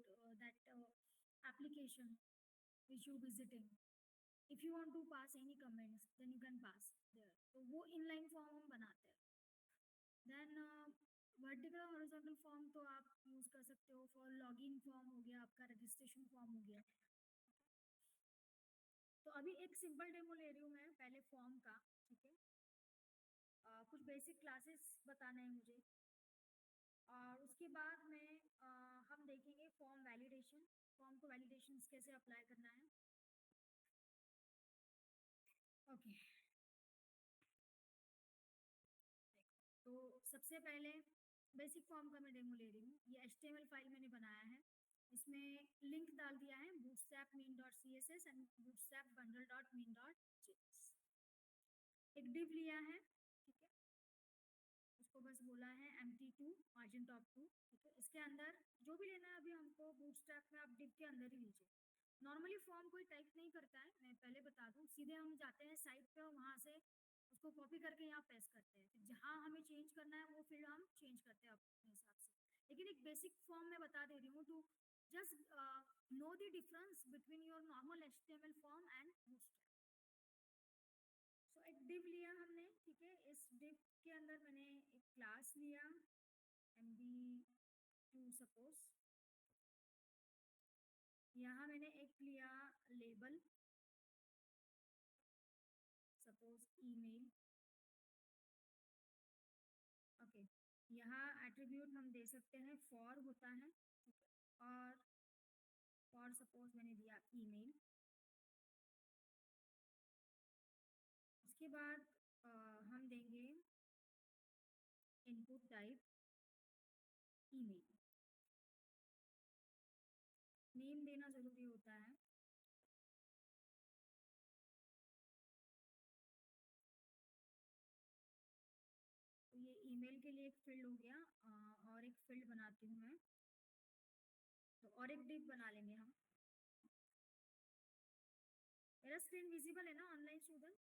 about that application which you visiting. If you want to pass any comments, then you can pass there. तो वो inline form हम बनाते हैं. Then vertical और horizontal form तो आप यूज कर सकते हो फॉर लॉगिन फॉर्म हो गया, आपका रजिस्ट्रेशन फॉर्म हो गया. तो अभी एक सिंपल डेमो ले रही हूँ मैं पहले फॉर्म का. ठीक है, कुछ बेसिक क्लासेस बताना है मुझे, और उसके बाद में हम देखेंगे फॉर्म वैलिडेशन. फॉर्म को वैलिडेशन कैसे अप्लाई करना है. ओके, तो सबसे पहले बेसिक फॉर्म का मैं डेमो ले रही हूँ. ये HTML फाइल मैंने बनाया है, इसमें लिंक डाल दिया है bootstrap main.css and bootstrap bundle.main.js. एक div लिया है, ठीक है, उसको बस बोला है empty2 margin top 2. ठीक है, इसके अंदर जो भी लेना है अभी हमको bootstrap में आप div के अंदर ही लीजिए. नॉर्मली फॉर्म कोई टाइप नहीं करता है, मैं पहले बता दूं. सीधे हम जाते हैं साइट पे और वहां से उसको कॉपी करके यहाँ पेस्ट करते हैं. फिर जहाँ हमें चेंज करना है वो फील्ड हम चेंज करते हैं अपने हिसाब से. लेकिन एक बेसिक फॉर्म मैं बता दे रही हूँ to just know the difference between your normal HTML form and bootstrap. So एक डिव लिया हमने. ठीक है, इस डिव के अंदर मैंने एक क्लास लिया MD2 सपोज. यहाँ मैंने एक लिया लेबल सपोज ईमेल. ओके, यहाँ एट्रीब्यूट हम दे सकते हैं फॉर होता है. ठीक है, और फॉर सपोज मैंने दिया ईमेल. उसके बाद हम देंगे इनपुट टाइप ईमेल. नेम देना जरूरी होता है. तो ये ईमेल के लिए एक फील्ड हो गया. और एक फील्ड बनाती हूँ मैं, तो और एक डिव बना लेंगे हम. मेरा स्क्रीन विजिबल है ना online student?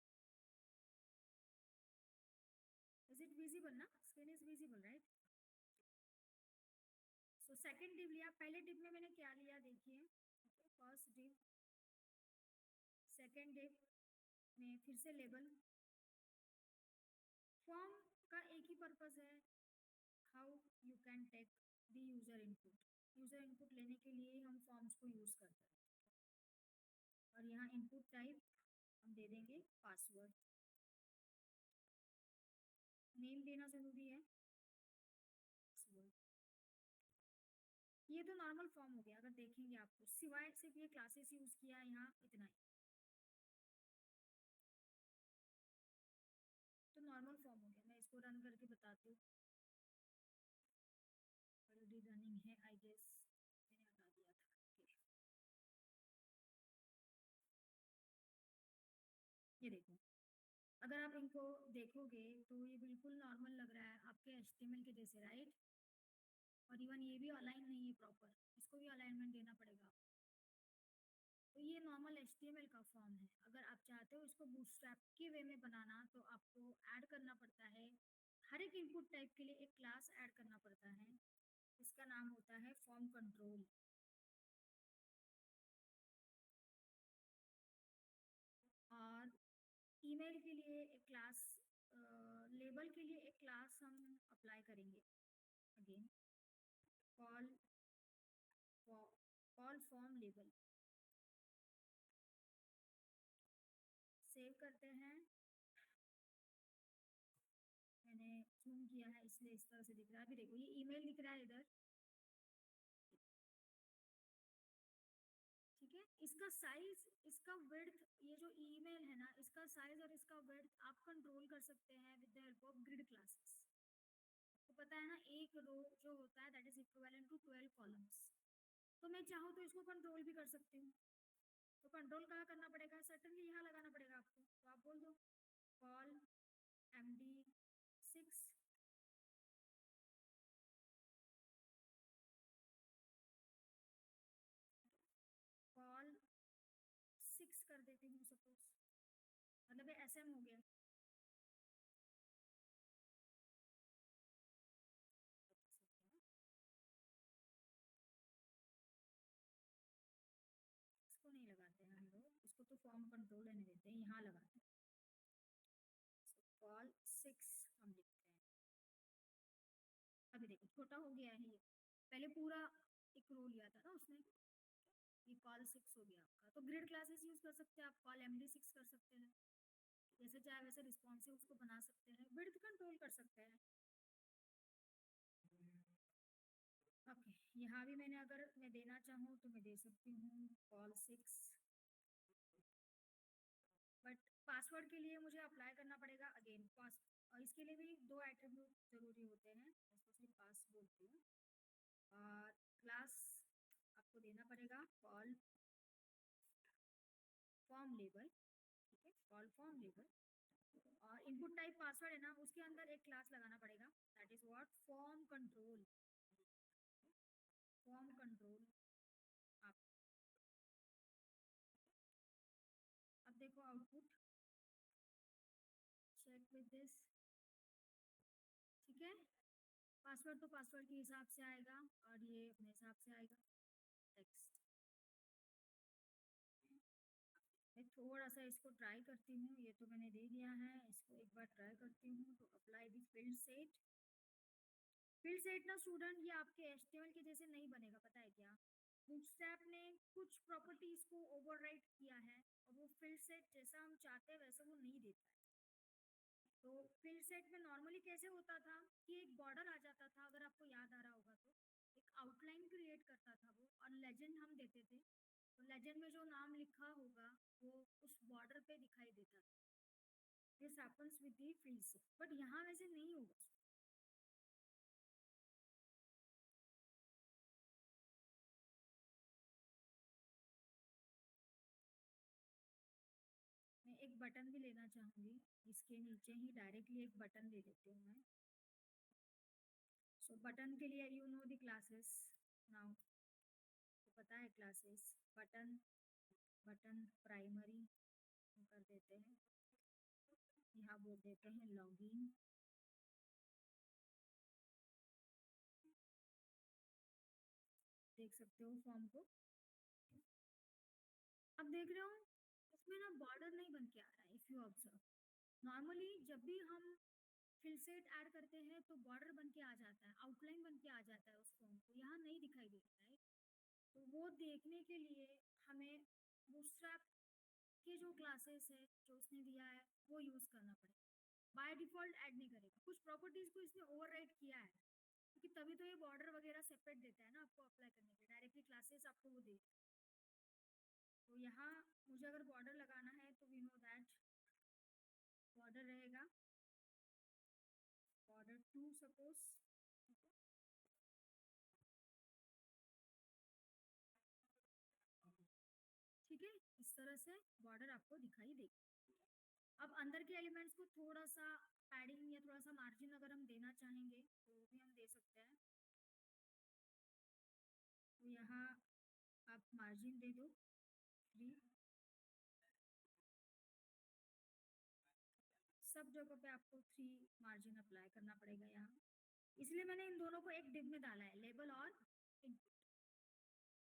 Is it visible ना? Screen is visible right? So second div लिया. पहले डिव में मैंने क्या लिया देखिए. फर्स्ट डिव, सेकंड डिव में फिर से लेबल. फॉर्म का एक ही पर्पस है, how you can take the user input. User input लेने के लिए हम फॉर्म्स को यूज करते हैं. और यहाँ इनपुट टाइप हम दे देंगे पासवर्ड. नेम देना जरूरी है पासवर्ड. ये तो नॉर्मल फॉर्म हो गया. अगर देखेंगे आपको सिवाय सिर्फ ये क्लासेस यूज किया यहाँ इतना ही, तो नॉर्मल फॉर्म हो गया. मैं इसको रन करके बताती हूँ. ऑलरेडी रनिंग है आई गेस, मैंने हटा दिया था. ये देखो, अगर आप इनको देखोगे तो ये बिल्कुल नॉर्मल लग रहा है आपके HTML के जैसे राइट. और इवन ये भी अलाइन नहीं है प्रॉपर, इसको भी अलाइनमेंट देना पड़ेगा. तो ये नॉर्मल HTML का फॉर्म है. अगर आप चाहते हो इसको बूटस्ट्रैप के वे में बनाना तो आपको ऐड करना पड़ता है, हर एक इनपुट टाइप के लिए एक क्लास ऐड करना पड़ता है. इसका नाम होता है फॉर्म कंट्रोल. और ईमेल के लिए एक क्लास, लेबल के लिए एक क्लास हम अप्लाई करेंगे. Again call call form label. Save करते हैं. मैंने जूम किया है इसलिए इस तरह से दिख रहा है. अभी देखो ये ईमेल दिख रहा है इधर. ठीक है, इसका साइज, इसका विड्थ, ये जो ईमेल है ना इसका साइज और इसका विड्थ आप कंट्रोल कर सकते हैं with the help of grid classes. तो पता है ना एक रो जो होता है that is equivalent to 12 columns. तो मैं चाहूँ तो इसको कंट्रोल भी कर सकती हूँ. तो कंट्रोल कहाँ करना पड़ेगा? सर्टनली यहाँ लगाना पड़ेगा आपको. तो आप बोल दो कॉल MD6 कॉल 6 कर देती हूँ सपोज. मतलब ये SM हो गया. कंट्रोल रहने देते हैं, यहाँ लगाते हैं। कॉल 6 हम लिखते हैं। अभी देखो छोटा हो गया है ये, पहले पूरा एक रो लिया था ना उसने, ये कॉल 6 हो गया आपका। तो ग्रिड क्लासेस यूज कर सकते हैं आप, कॉल MD6 कर सकते हैं, जैसे चाहे वैसे रिस्पॉन्सिव उसको बना सकते हैं, विड्थ कंट्रोल कर सकते हैं। ओके, यहाँ भी मैंने अगर मैं देना चाहूँ तो मैं दे सकती हूँ कॉल 6, बट पासवर्ड के लिए मुझे अप्लाई करना पड़ेगा अगेन पास, और इसके लिए भी 2 एट्रीब्यूट जरूरी होते हैं, इसको सिर्फ पास बोलती हूँ। और क्लास आपको देना पड़ेगा कॉल फॉर्म लेबल, ठीक है, कॉल फॉर्म लेबल। और इनपुट टाइप पासवर्ड है ना, उसके अंदर एक क्लास लगाना पड़ेगा, that is what form control. Form control आप, अब देखो आउटपुट, चेक विद दिस, ठीक है। पासवर्ड तो पासवर्ड के हिसाब से आएगा और ये अपने हिसाब से आएगा। टेक्स्ट मैं थोड़ा सा इसको ट्राई करती हूँ, ये तो मैंने दे दिया है, इसको एक बार ट्राई करती हूँ। तो apply the field set, field set ना स्टूडेंट ये आपके HTML के जैसे नहीं बनेगा, पता है क्या, बूटस्ट्रैप ने कुछ प्रॉपर्टीज को ओवरराइट किया है और वो फील्ड सेट जैसा हम चाहते हैं वैसा वो नहीं देता है। तो फील्ड सेट में नॉर्मली कैसे होता था कि एक बॉर्डर आ जाता था, अगर आपको याद आ रहा होगा तो एक आउटलाइन क्रिएट करता था वो, और लेजेंड हम देते थे, तो लेजेंड में जो नाम लिखा होगा वो उस बॉर्डर पे दिखाई देता था। This happens with the field set, but यहाँ वैसे नहीं होगा। मैं एक बटन भी लेना चाहूंगी, इसके नीचे ही डायरेक्टली एक बटन ले लेती हूँ मैं। सो बटन के लिए you know the classes now, तो पता है क्लासेस बटन, बटन प्राइमरी कर देते हैं, यहाँ बोल देते हैं लॉगिन, देख सकते हो फॉर्म को। अब देख रहे हो इसमें ना बॉर्डर नहीं बन के आ रहा है, इफ यू ऑब्जर्व, नॉर्मली जब भी हम फिल सेट ऐड करते हैं तो बॉर्डर बन के आ जाता है, आउटलाइन बन के आ जाता है उस फॉर्म को, यहाँ नहीं दिखाई देता है। तो वो देखने के लिए हमें बूटस्ट्रैप के जो क्लासेस है जो उसने दिया है वो यूज करना पड़ेगा, बाय डिफॉल्ट ऐड नहीं करेगा, कुछ प्रॉपर्टीज को इसने ओवरराइड किया है, क्योंकि तभी तो ये बॉर्डर वगैरह सेपरेट देता है ना आपको अप्लाई करने के, डायरेक्टली क्लासेस आपको वो दे। तो यहाँ मुझे अगर बॉर्डर लगाना है तो वी नो दैट बॉर्डर रहेगा बॉर्डर 2 सपोज, ठीक है, इस तरह से बॉर्डर आपको दिखाई देगी। अब अंदर के एलिमेंट्स को थोड़ा सा पैडिंग या थोड़ा सा मार्जिन अगर हम देना चाहेंगे तो भी हम दे सकते हैं। तो यहाँ आप मार्जिन दे दो 3, सब जगह पे आपको 3 मार्जिन अप्लाई करना पड़ेगा यहाँ, इसलिए मैंने इन दोनों को एक डिव में डाला है, लेबल और इनपुट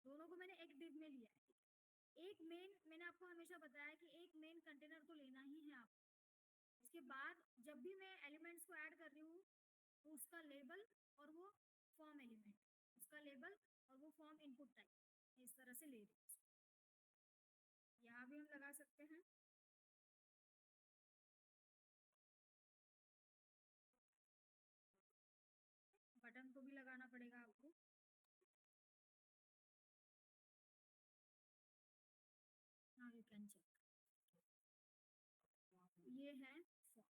दोनों को मैंने एक डिव में लिया है। एक मेन, मैंने आपको हमेशा बताया कि एक मेन कंटेनर तो लेना ही है आप, उसके बाद जब भी मैं एलिमेंट्स को ऐड कर रही हूँ तो उसका लेबल और वो फॉर्म एलिमेंट, उसका लेबल और वो फॉर्म इनपुट टाइप, इस तरह से ले रही हूँ। यहाँ भी हम लगा सकते हैं, बटन को भी लगाना पड़ेगा आपको। नाउ यू कैन चेक, ये है form,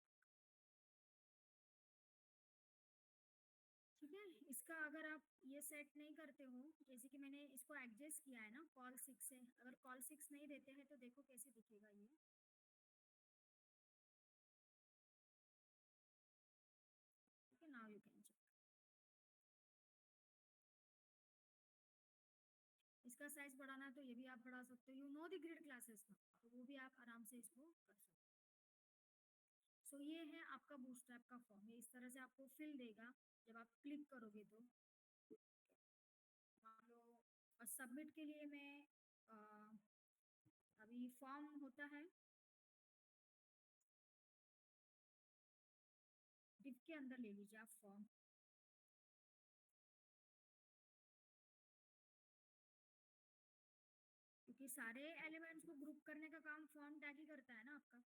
ठीक है। इसका अगर आप ये सेट नहीं करते हो, जैसे कि मैंने इसको एडजस्ट किया है ना कॉल 6 से, अगर कॉल 6 नहीं देते हैं तो देखो कैसे दिखेगा ये, ठीक है। नाउ यू कैन चेक, इसका साइज बढ़ाना है तो ये भी आप बढ़ा सकते हो, you know the grid classes का, तो वो भी आप आराम से इसको कर सकते हो। सो ये है आपका बूटस्ट्रैप का फॉर्म, ये इस तरह से आपको फिल देगा जब आप क्लिक करोगे तो। मान लो, और सबमिट के लिए मैं अभी फॉर्म होता है के अंदर ले लीजिए आप फॉर्म, क्योंकि सारे एलिमेंट्स को ग्रुप करने का काम फॉर्म टैग ही करता है ना आपका।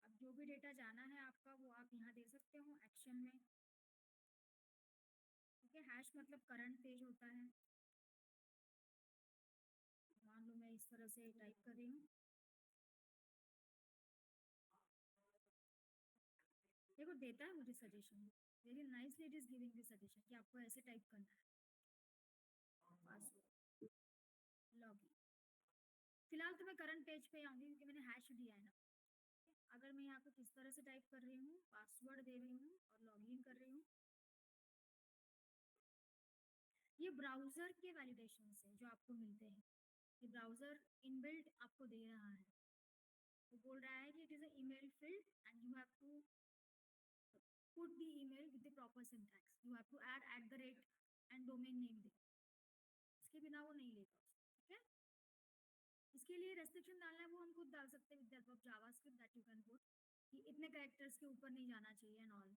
अब जो भी डेटा जाना है आपका वो आप यहाँ दे सकते हो एक्शन में। ठीक है, हैश मतलब करंट पेज होता है। मान लो मैं इस तरह से टाइप कर रही हूँ, देखो देता है मुझे suggestion, very nicely it is giving the suggestion कि आपको ऐसे टाइप करना है। Password, login. फिलहाल तो मैं करंट पेज पे आऊंगी क्योंकि मैंने हैश दिया है ना। अगर मैं यहाँ पे किस तरह से टाइप कर रही हूँ, पासवर्ड दे रही हूँ और लॉगिन कर रही हूँ, ये ब्राउजर के वैलिडेशन से जो आपको मिलते हैं, ये ब्राउजर इनबिल्ट आपको दे रहा है। वो बोल रहा है कि it is a email field and you have to put the email with the proper syntax. You have to add and domain name दे, इसके बिना वो नहीं लेगा उसको। ठीक है, इसके लिए रेस्ट्रिक्शन डालना है वो हम खुद डाल सकते हैं with help of JavaScript that you can put कि इतने कैरेक्टर्स के ऊपर नहीं जाना चाहिए एंड ऑल,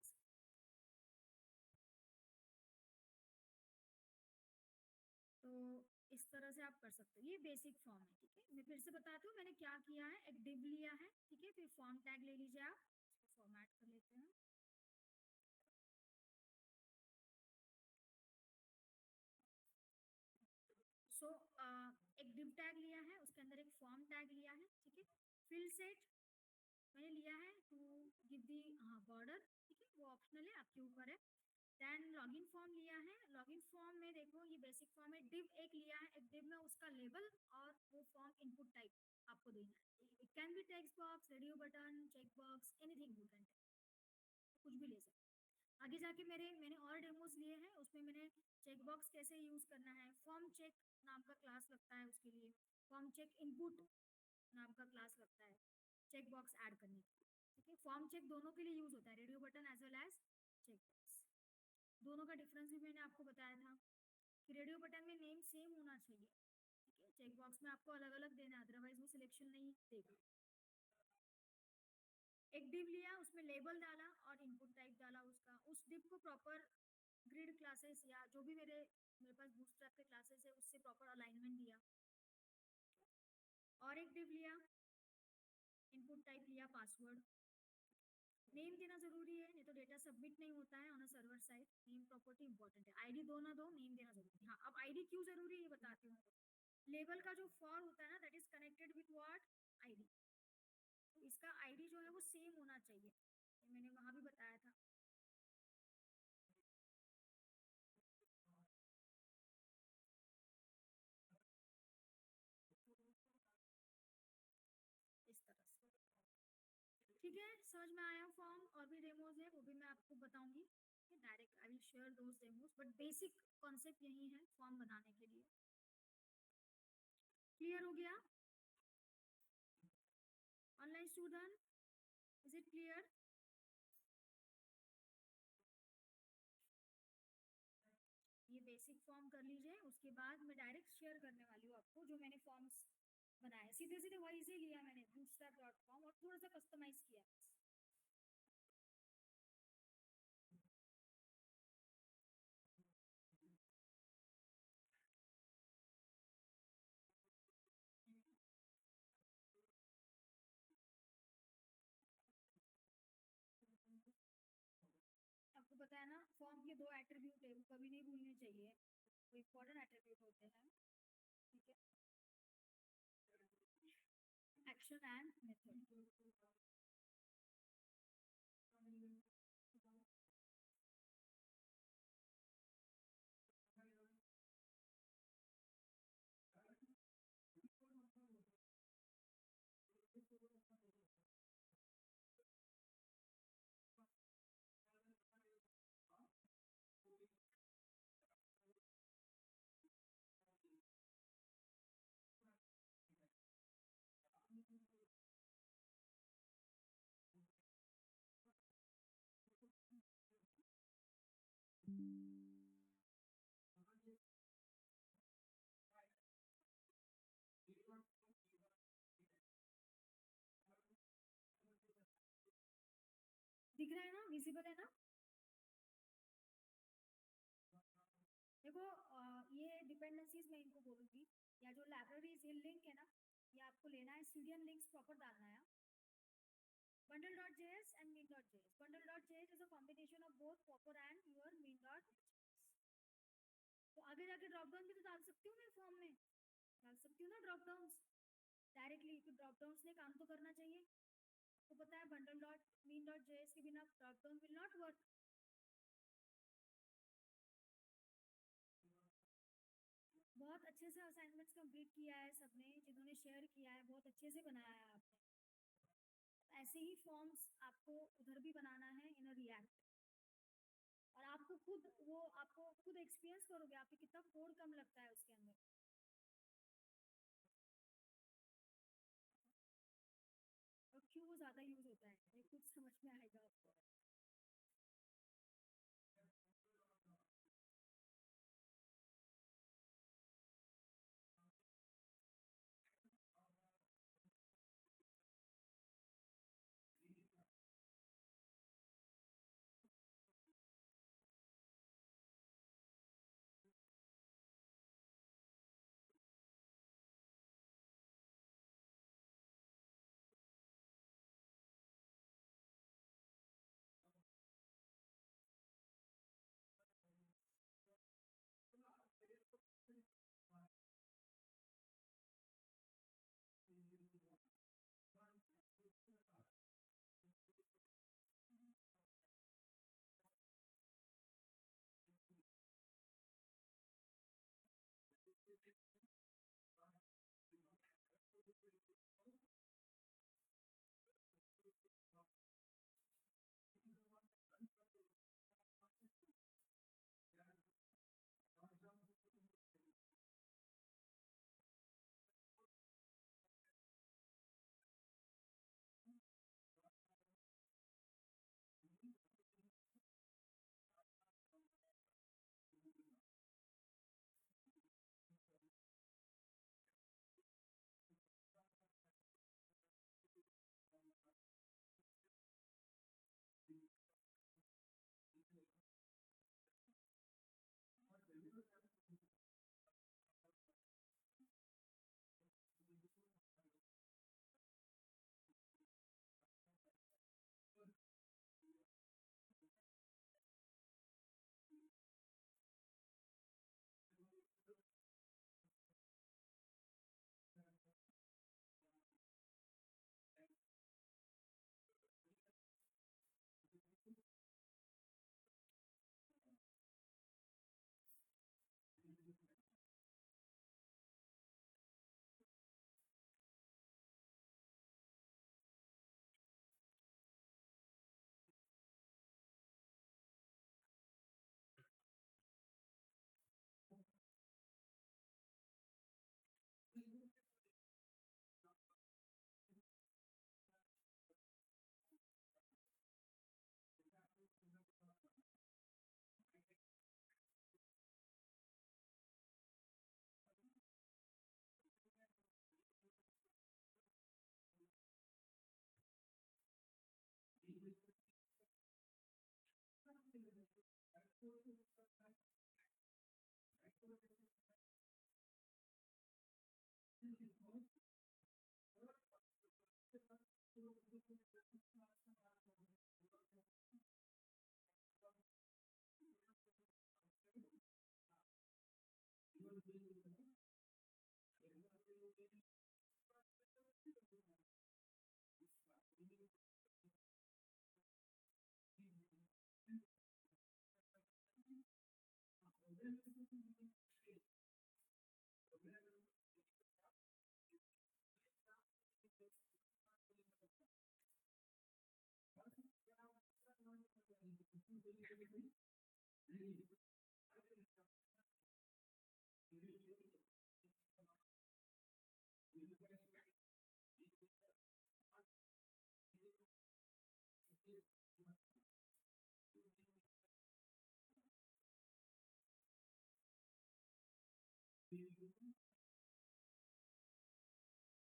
इस तरह से। तो इस तरह से आप कर सकते हो, ये बेसिक फॉर्म है। ठीक है, मैं फिर से बताती हूँ मैंने क्या किया है। एक डिव लिया है, ठीक है, फिर फॉर्म टैग ले लीजिए आप, इसको फॉर्मेट कर लेते हैं। सो एक डिव टैग लिया है, उसके अंदर एक फॉर्म टैग लिया है। ठीक है, फिल सेट मैंने लिया है टू गिव दी, हाँ बॉर्डर, ठीक है, वो ऑप्शनल है आपके ऊपर है। देन लॉगिन फॉर्म लिया है, लॉगिन फॉर्म में देखो ये बेसिक फॉर्म है। डिव एक लिया है, एक डिव में उसका लेबल और वो फॉर्म इनपुट टाइप आपको देना है। It can be text box, radio button, check box, anything you can, कुछ भी ले सकते। आगे जाके मैंने और डेमोस लिए हैं, उसमें मैंने चेक बॉक्स कैसे यूज करना है, फॉर्म चेक नाम का क्लास लगता है उसके लिए, फॉर्म चेक इनपुट नाम का क्लास लगता है चेक बॉक्स ऐड करने के लिए। ठीक है, फॉर्म चेक दोनों के लिए यूज होता है, radio button as well as check box. दोनों का डिफरेंस भी मैंने आपको बताया था कि रेडियो बटन में नेम सेम होना चाहिए। ठीक है, चेक बॉक्स में आपको अलग अलग देना, अदरवाइज वो सिलेक्शन नहीं देगा। एक डिव लिया, उसमें लेबल डाला और इनपुट टाइप डाला उसका, उस डिव को प्रॉपर ग्रिड क्लासेस या जो भी मेरे पास बूटस्ट्रैप के क्लासेस है उससे प्रॉपर अलाइनमेंट दिया। और एक डिव लिया, इनपुट टाइप लिया पासवर्ड, नेम देना जरूरी है, नहीं तो डेटा सबमिट नहीं होता है on a server side. Name property important है, आईडी दो ना दो, नेम देना जरूरी है। हाँ, अब आईडी क्यों जरूरी है ये बताती हूँ। लेबल का जो फॉर होता है ना, that is connected with what, ID. तो इसका आईडी जो है वो सेम होना चाहिए, ये मैंने वहां भी बताया था। इस तरह से ठीक है, समझ में आया फॉर्म। और भी डेमोज है वो भी मैं आपको बताऊंगी, direct I will share those demos, but basic concept यही है फॉर्म बनाने के लिए। क्लियर हो गया online student, is it clear? ये बेसिक फॉर्म कर लीजिए, उसके बाद मैं डायरेक्ट शेयर करने वाली हूँ आपको जो मैंने फॉर्म्स बनाए, सीधे सीधे वही से लिया मैंने bootstrap.com और थोड़ा सा कस्टमाइज किया बस। आपको पता है ना फॉर्म के दो एट्रीब्यूट है, वो कभी नहीं भूलने चाहिए, वो इम्पोर्टेंट एट्रीब्यूट होते हैं। ठीक है, एक्शन एंड मेथड। विजिबल है ना? देखो ये डिपेंडेंसीज मैं इनको बोलूंगी, या जो लाइब्रेरीज ये लिंक है ना, ये आपको लेना है, सीरियल लिंक्स प्रॉपर डालना है। bundle.js and main.js. Bundle.js is a combination of both Popper and your main.js. तो आगे जाके ड्रॉप डाउन भी तो डाल सकती हूँ मैं फॉर्म में, डाल सकती हूँ ना ड्रॉप डाउन डायरेक्टली, तो ड्रॉप डाउन ने काम तो करना चाहिए। आपको पता है bundle dot mean dot JS के बिना drop down will not work. बहुत अच्छे से असाइनमेंट्स कंप्लीट किया है सबने, जिन्होंने शेयर किया है बहुत अच्छे से बनाया है आपने। ऐसे ही फॉर्म्स आपको उधर भी बनाना है इन रिएक्ट, और आपको खुद वो आपको खुद एक्सपीरियंस करोगे आपको कितना कोड कम लगता है उसके अंदर, और क्यों वो ज़्यादा यूज होता है ये खुद समझ में आएगा आपको।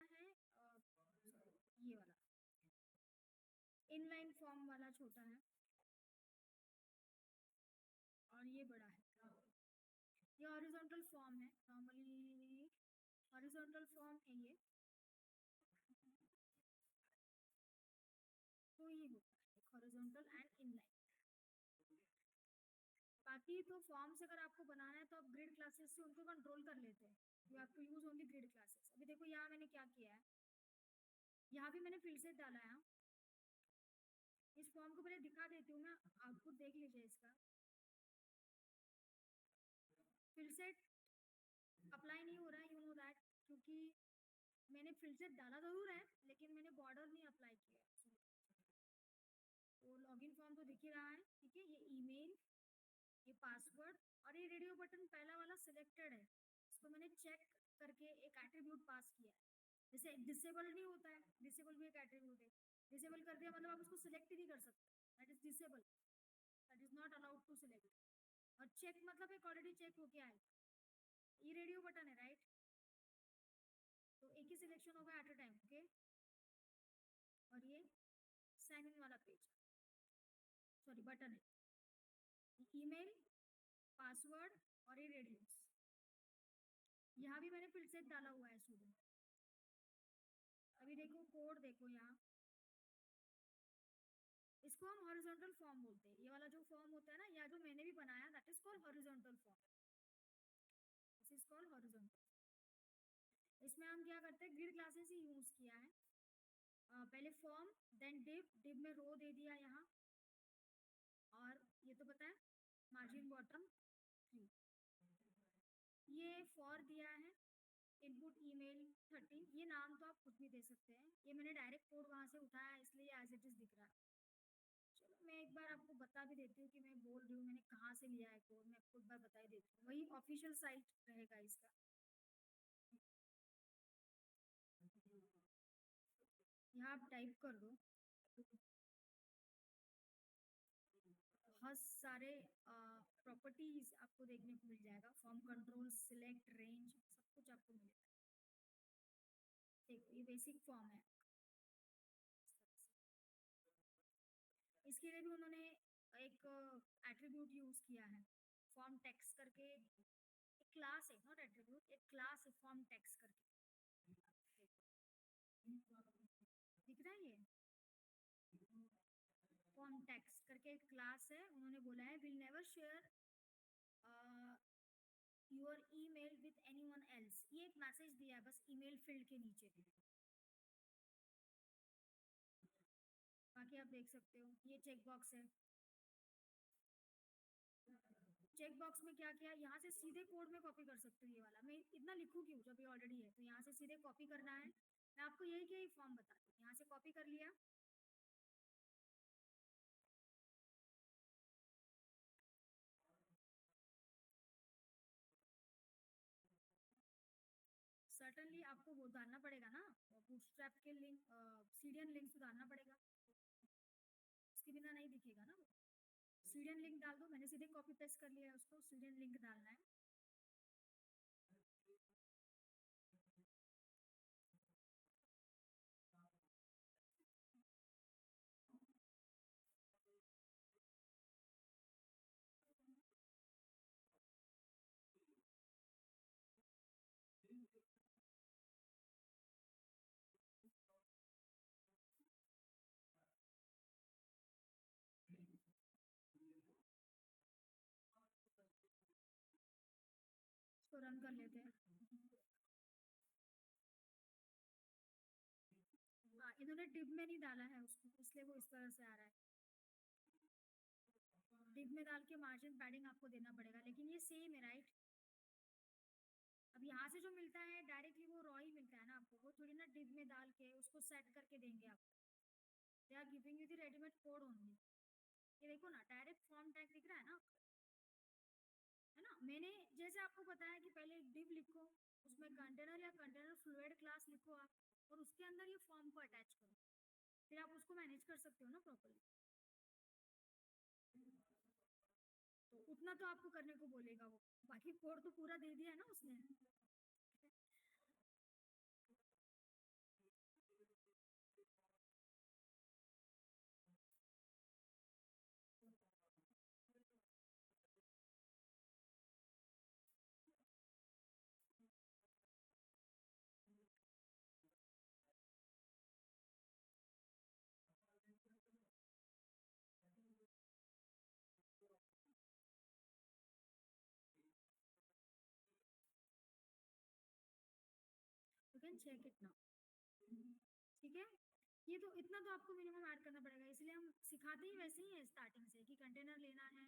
है ये वाला इनलाइन फॉर्म वाला छोटा है, हॉरिजॉन्टल फॉर्म है नॉर्मली, हॉरिजॉन्टल फॉर्म है ये, तो ये होता है हॉरिजॉन्टल एंड इनलाइन। बाकी तो फॉर्म्स अगर आपको बनाना है तो आप ग्रिड क्लासेस से उनको कंट्रोल कर लेते हैं, you have to use only grid classes. अभी देखो यहाँ मैंने क्या किया है, यहाँ भी मैंने फिल सेट डाला है। इस फॉर्म को पहले दिखा देती हूँ मैं, आउटपुट देख लीजिए इसका। फिल सेट अप्लाई नहीं हो रहा है, यू नो दैट, क्योंकि मैंने फिल सेट डाला जरूर है लेकिन मैंने बॉर्डर नहीं अप्लाई किया है। तो लॉगिन फॉर्म तो दिख ही रहा है, ठीक है। ये ईमेल, ये पासवर्ड और ये रेडियो बटन पहला वाला सिलेक्टेड है, इसको मैंने चेक करके एक एट्रीब्यूट पास किया है। जैसे डिसेबल नहीं होता है, डिसेबल भी एक एट्रीब्यूट है। डिसेबल कर दिया मतलब आप उसको सिलेक्ट ही नहीं कर सकते, that is disable, that is not allowed to select. और चेक मतलब एक ऑलरेडी चेक हो गया है, ये रेडियो बटन है राइट, तो एक ही सिलेक्शन होगा एट अ टाइम, ओके। और ये साइन इन वाला पेज, सॉरी बटन है, ईमेल, पासवर्ड और ये रेडियस। यहाँ भी मैंने फिर सेट डाला हुआ है स्टूडेंट। अभी देखो कोड देखो यहाँ, इसको हम हॉरिजॉन्टल फॉर्म बोलते हैं। ये वाला जो फॉर्म होता है ना, या जो मैंने भी बनाया, that is called horizontal form, this is called horizontal. इसमें हम क्या करते हैं, ग्रिड क्लासेस ही यूज किया है। पहले फॉर्म, देन डिव, डिव में रो दे दिया यहाँ, और ये तो पता है मार्जिन बॉटम 3, ये फॉर दिया है, इनपुट ईमेल 13, ये नाम तो आप कुछ भी दे सकते हैं, ये मैंने डायरेक्ट कोड वहाँ से उठाया है इसलिए एज इट इज दिख रहा है। चलो मैं एक बार आपको बता भी देती हूँ कि मैं बोल रही हूँ मैंने कहाँ से लिया है कोड, मैं आपको एक बार बता ही देती हूँ, वही ऑफिशियल साइट रहेगा इसका। यहाँ आप टाइप कर दो, बहुत सारे प्रॉपर्टीज आपको देखने को मिल जाएगा, फॉर्म कंट्रोल, सिलेक्ट, रेंज, सब कुछ आपको मिलेगा। देखो ये बेसिक फॉर्म है, इसके लिए भी उन्होंने एक एट्रीब्यूट यूज किया है, फॉर्म टेक्स्ट करके, एक क्लास है, नॉट एट्रीब्यूट, एक क्लास है फॉर्म टेक्स्ट करके, दिख रहा है ये फॉर्म टेक्स्ट करके एक क्लास है। उन्होंने बोला है will never share your email with anyone else, ये एक मैसेज दिया है बस ईमेल फील्ड के नीचे। बाकी आप देख सकते हो ये चेक बॉक्स है, चेक बॉक्स में क्या किया, यहाँ से सीधे कोड में कॉपी कर सकते हो, ये वाला मैं इतना लिखूँ क्यों जब ये ऑलरेडी है, तो यहाँ से सीधे कॉपी करना है। मैं आपको यही फॉर्म बताती हूँ, यहाँ से कॉपी कर लिया, सर्टनली आपको वो डालना पड़ेगा ना, बूटस्ट्रैप के लिंक, सीडीएन लिंक तो डालना पड़ेगा, उसके बिना नहीं दिखेगा ना। सीडीएन लिंक डाल दो, मैंने सीधे कॉपी पेस्ट कर लिया है उसको, सीडीएन लिंक डालना है। इसको रन कर लेते हैं। हाँ इन्होंने डिब में नहीं डाला है उसको, इसलिए वो इस तरह से आ रहा है, डिब में डाल के मार्जिन पैडिंग आपको देना पड़ेगा, लेकिन ये सेम है राइट। अब यहाँ से जो मिलता है डायरेक्टली वो रॉ ही मिलता है ना आपको, वो थोड़ी ना डिब में डाल के उसको सेट करके देंगे आपको, they are giving you the readymade code only. ये देखो ना डायरेक्ट फॉर्म टैग दिख रहा है ना, है ना। मैंने जैसे आपको बताया कि पहले एक डिव लिखो, उसमें कंटेनर या कंटेनर फ्लूइड क्लास लिखो आप, और उसके अंदर ये फॉर्म को अटैच करो, फिर आप उसको मैनेज कर सकते हो ना प्रॉपर्ली। तो उतना तो आपको करने को बोलेगा वो, बाकी कोड तो पूरा दे दिया है ना उसने। check it now. ठीक है, ये तो इतना तो आपको मिनिमम ऐड करना पड़ेगा, इसलिए हम सिखाते ही वैसे ही है स्टार्टिंग से कि कंटेनर लेना है।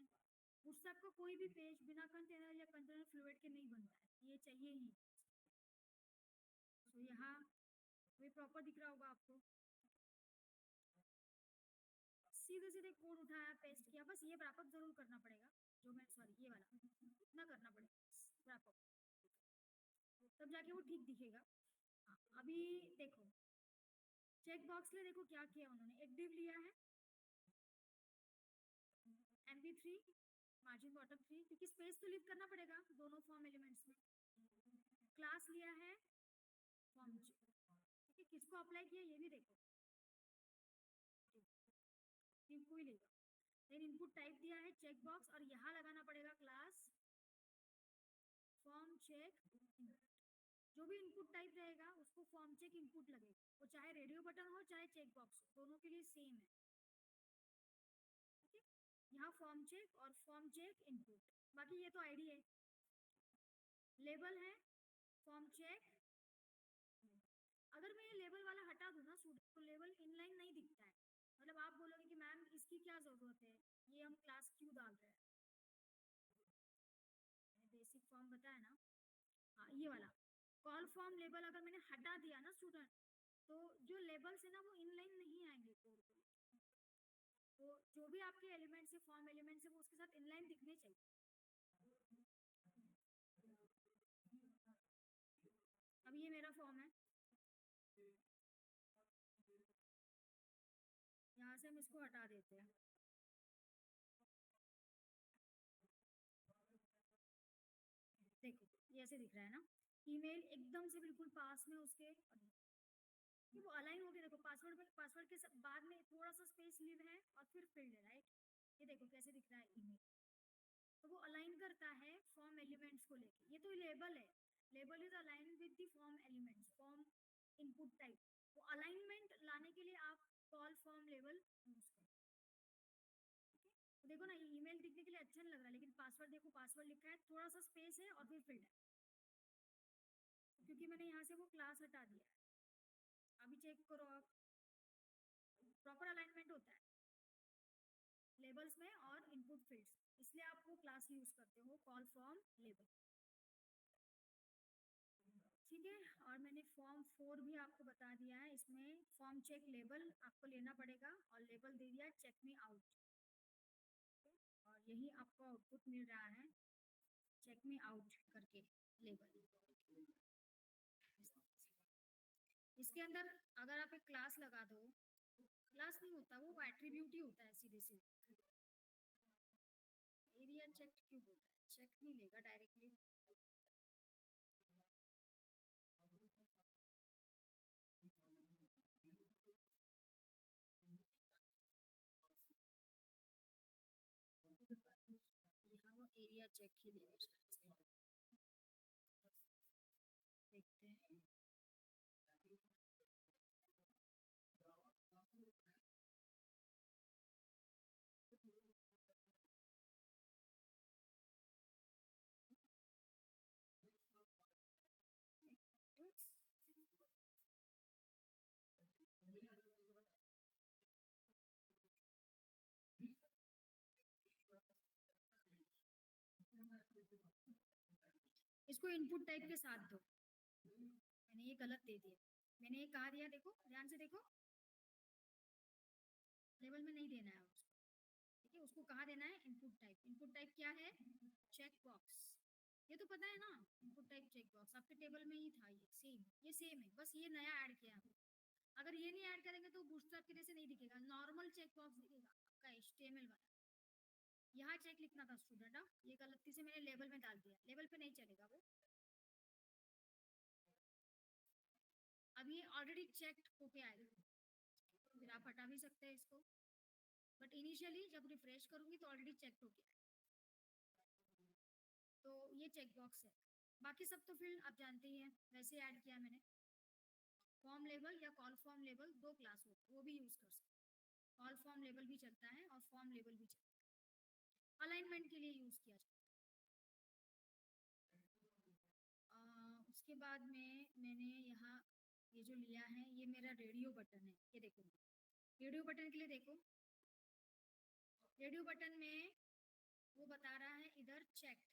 उससे आपको कोई भी पेज बिना कंटेनर या कंटेनर फ्लूइड के नहीं बनता है, ये चाहिए ही। तो यहाँ ये प्रॉपर दिख रहा होगा आपको, सीधे सीधे कोड उठाया पेस्ट किया, बस ये रैपअप जरूर करना पड़ेगा, जो मैं सॉरी ये वाला ना करना पड़ेगा रैपअप, तब जाके वो ठीक दिखेगा। हाँ, अभी देखो चेक बॉक्स में देखो क्या किया उन्होंने, एक डिव लिया है mp3 मार्जिन बॉटम 3, क्योंकि स्पेस तो लीव करना पड़ेगा दोनों फॉर्म एलिमेंट्स में। क्लास लिया है फॉर्म, ठीक है, किसको अप्लाई किया ये भी देखो, डिव को ही लेगा। देन इनपुट टाइप दिया है चेक बॉक्स, और यहाँ लगाना पड़ेगा क्लास फॉर्म चेक इनपुट। जो भी इनपुट टाइप रहेगा उसको फॉर्म चेक इनपुट लगेगा, वो चाहे रेडियो बटन हो चाहे चेक बॉक्स हो, दोनों के लिए सेम है। ठीक है, यहाँ फॉर्म चेक और फॉर्म चेक इनपुट, बाकी ये तो आईडी है। लेबल है फॉर्म चेक, अगर मैं ये लेबल वाला हटा दूं ना स्टूडेंट, तो लेबल इनलाइन नहीं दिखता है, मतलब आप बोलोगे कि मैम इसकी क्या जरूरत है, ये हम क्लास क्यों डाल रहे हैं, बेसिक फॉर्म बताया ना। हाँ, ये वाला कॉल फॉर्म लेबल अगर मैंने हटा दिया ना स्टूडेंट, तो जो लेबल्स है ना वो इनलाइन नहीं आएंगे कोड को, तो जो भी आपके एलिमेंट्स है फॉर्म एलिमेंट्स है वो उसके साथ इनलाइन दिखने चाहिए। अब ये मेरा फॉर्म है, यहाँ से हम इसको हटा देते हैं। देखो ये ऐसे दिख रहा है ना, ईमेल एकदम से बिल्कुल पास में उसके, ये वो अलाइन हो गया। देखो पासवर्ड के बाद में थोड़ा सा स्पेस लीव है और फिर फील्ड है, राइट। ये देखो कैसे दिख रहा है ईमेल, तो वो अलाइन करता है फॉर्म एलिमेंट्स को लेके। ये तो लेबल है, label is align with the form elements, form input type. वो अलाइनमेंट लाने के लिए आप कॉल फॉर्म लेबल यूज करो। तो देखो ना, ये ईमेल दिखने के लिए अच्छा नहीं लग रहा है, लेकिन पासवर्ड देखो, पासवर्ड लिखा है, थोड़ा सा स्पेस है और फिर फील्ड है, क्योंकि मैंने यहाँ से वो क्लास हटा दिया है। अभी चेक करो आप, प्रॉपर अलाइनमेंट होता है लेबल्स में और इनपुट फील्ड्स, इसलिए आप वो क्लास यूज करते हो कॉल फॉर्म लेबल। ठीक है, और मैंने फॉर्म 4 भी आपको बता दिया है, इसमें फॉर्म चेक लेबल आपको लेना पड़ेगा, और लेबल दे दिया चेक मी आउट, और यही आपको आउटपुट मिल रहा है चेक मी आउट करके लेबल। इसके अंदर अगर आप एक क्लास लगा दो, क्लास नहीं होता वो एट्रीब्यूट ही होता है सीधे सीधे। एरिया चेक क्यों बोलता है, चेक नहीं लेगा डायरेक्टली। यहाँ वो एरिया चेक ही लेगा शायद से। देखते हैं, इसको इनपुट टाइप के साथ दो, मैंने ये गलत दे दिया, मैंने ये कहा दिया, देखो ध्यान से देखो, लेवल में नहीं देना है उसको, ठीक है, उसको कहाँ देना है इनपुट टाइप। इनपुट टाइप क्या है, चेक बॉक्स, ये तो पता है ना, इनपुट टाइप चेक बॉक्स आपके टेबल में ही था, ये सेम है, बस ये नया ऐड किया है। अगर ये नहीं ऐड करेंगे तो बूटस्ट्रैप के जैसे नहीं दिखेगा, नॉर्मल चेक बॉक्स दिखेगा आपका HTML वाला। यहाँ चेक लिखना था स्टूडेंट, ये गलती से मैंने लेवल में डाल दिया, लेवल पे नहीं चलेगा वो। अब ये ऑलरेडी चेक होके आएगा, फिर आप हटा भी सकते हैं इसको, बट इनिशियली जब रिफ्रेश करूंगी तो ऑलरेडी चेक हो गया है, तो ये चेक बॉक्स है। बाकी सब तो फील्ड आप जानते ही हैं, वैसे ऐड किया मैंने। फॉर्म लेबल या कॉल फॉर्म लेबल दो क्लास होता है, वो भी यूज कर सकते हैं, कॉल फॉर्म लेबल भी चलता है और फॉर्म लेबल भी चलता है, अलाइनमेंट के लिए यूज किया जाता है। उसके बाद में मैंने यहाँ ये जो लिया है ये मेरा रेडियो बटन है, ये देखो रेडियो बटन के लिए देखो, रेडियो बटन में वो बता रहा है इधर चेक,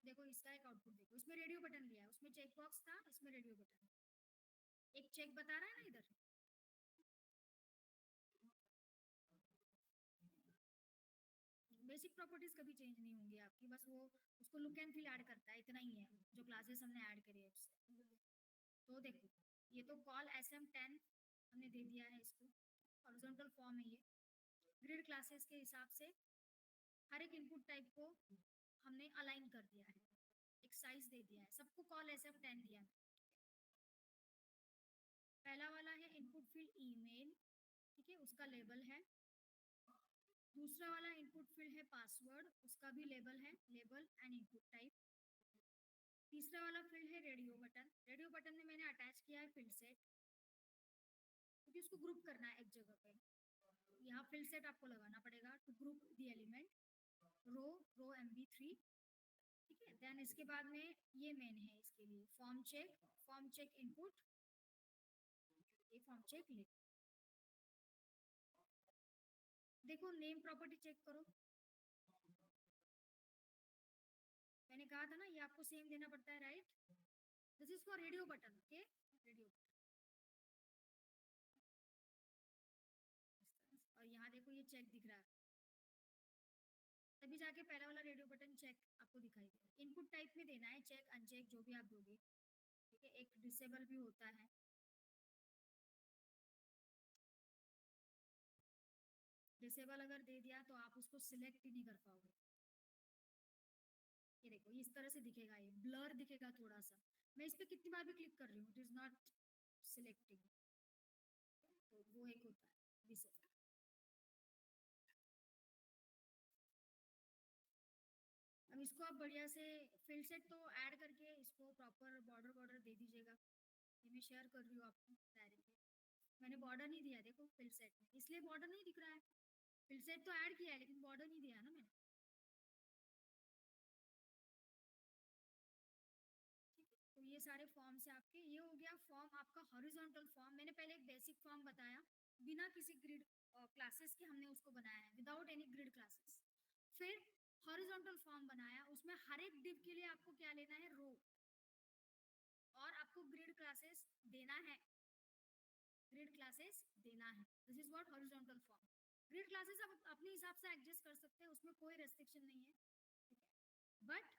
देखो इसका एक आउटपुट देखो, इसमें रेडियो बटन लिया है, उसमें चेक बॉक्स था, इसमें रेडियो बटन, एक चेक बता रहा है ना इधर। बेसिक प्रॉपर्टीज कभी चेंज नहीं होंगी आपकी, बस वो उसको लुक एंड फील ऐड करता है, इतना ही है जो क्लासेस हमने ऐड करी है उससे। तो देखो ये तो कॉल SM10 हमने दे दिया है इसको, हॉरिजॉन्टल फॉर्म है ये, ग्रिड क्लासेस के हिसाब से हर एक इनपुट टाइप को हमने अलाइन कर दिया है, एक साइज दे दिया है, सबको कॉल SM10 दिया है। पहला वाला है इनपुट फील्ड ईमेल, ठीक है, उसका लेबल है। दूसरा वाला इनपुट फील्ड है पासवर्ड, उसका भी लेबल है, लेबल एंड इनपुट टाइप। तीसरा वाला फील्ड है रेडियो बटन, रेडियो बटन में मैंने अटैच किया है फील्ड सेट, क्योंकि उसको ग्रुप करना है एक जगह पे, यहाँ फील्ड सेट आपको लगाना पड़ेगा to group the element, row row MB3, ठीक है। देन इसके बाद में ये मेन है इसके लिए फॉर्म चेक इनपुट, ये फॉर्म चेक ले, देखो नेम प्रॉपर्टी चेक करो, मैंने कहा था ना ये आपको सेम देना पड़ता है, right. This is for radio button, okay, radio button. और यहाँ देखो ये चेक दिख रहा है, तभी जाके पहला वाला रेडियो बटन चेक आपको दिखाई देगा। इनपुट टाइप में देना है चेक अनचेक जो भी आप दोगे, ठीक है। एक डिसेबल भी होता है, डिसेबल अगर दे दिया तो आप उसको सिलेक्ट ही नहीं कर पाओगे। ये देखो इस तरह से दिखेगा, ये ब्लर दिखेगा थोड़ा सा, मैं इस पर कितनी बार भी क्लिक कर रही हूँ, इट इज नॉट सिलेक्टिंग, तो वो एक होता है डिसेबल। अब इसको आप बढ़िया से फिल सेट तो ऐड करके इसको प्रॉपर बॉर्डर बॉर्डर दे दीजिएगा, ये मैं शेयर कर रही हूँ आपको डायरेक्टली, मैंने बॉर्डर नहीं दिया देखो फिल सेट में, इसलिए बॉर्डर नहीं दिख रहा है, फिल सेट तो ऐड किया है लेकिन बॉर्डर नहीं दिया ना मैंने, ठीक है। तो ये सारे फॉर्म्स है आपके, ये हो गया फॉर्म आपका हॉरिजॉन्टल फॉर्म। मैंने पहले एक बेसिक फॉर्म बताया, बिना किसी ग्रिड क्लासेस के हमने उसको बनाया है, विदाउट एनी ग्रिड क्लासेस। फिर हॉरिजॉन्टल फॉर्म बनाया, उसमें हर एक डिव के लिए आपको क्या लेना है, रो, और आपको ग्रिड क्लासेस देना है, ग्रिड क्लासेस देना है, this is what horizontal form. Grid classes आप अपने हिसाब से एडजस्ट कर सकते हैं, उसमें कोई रेस्ट्रिक्शन नहीं है, ठीक है। बट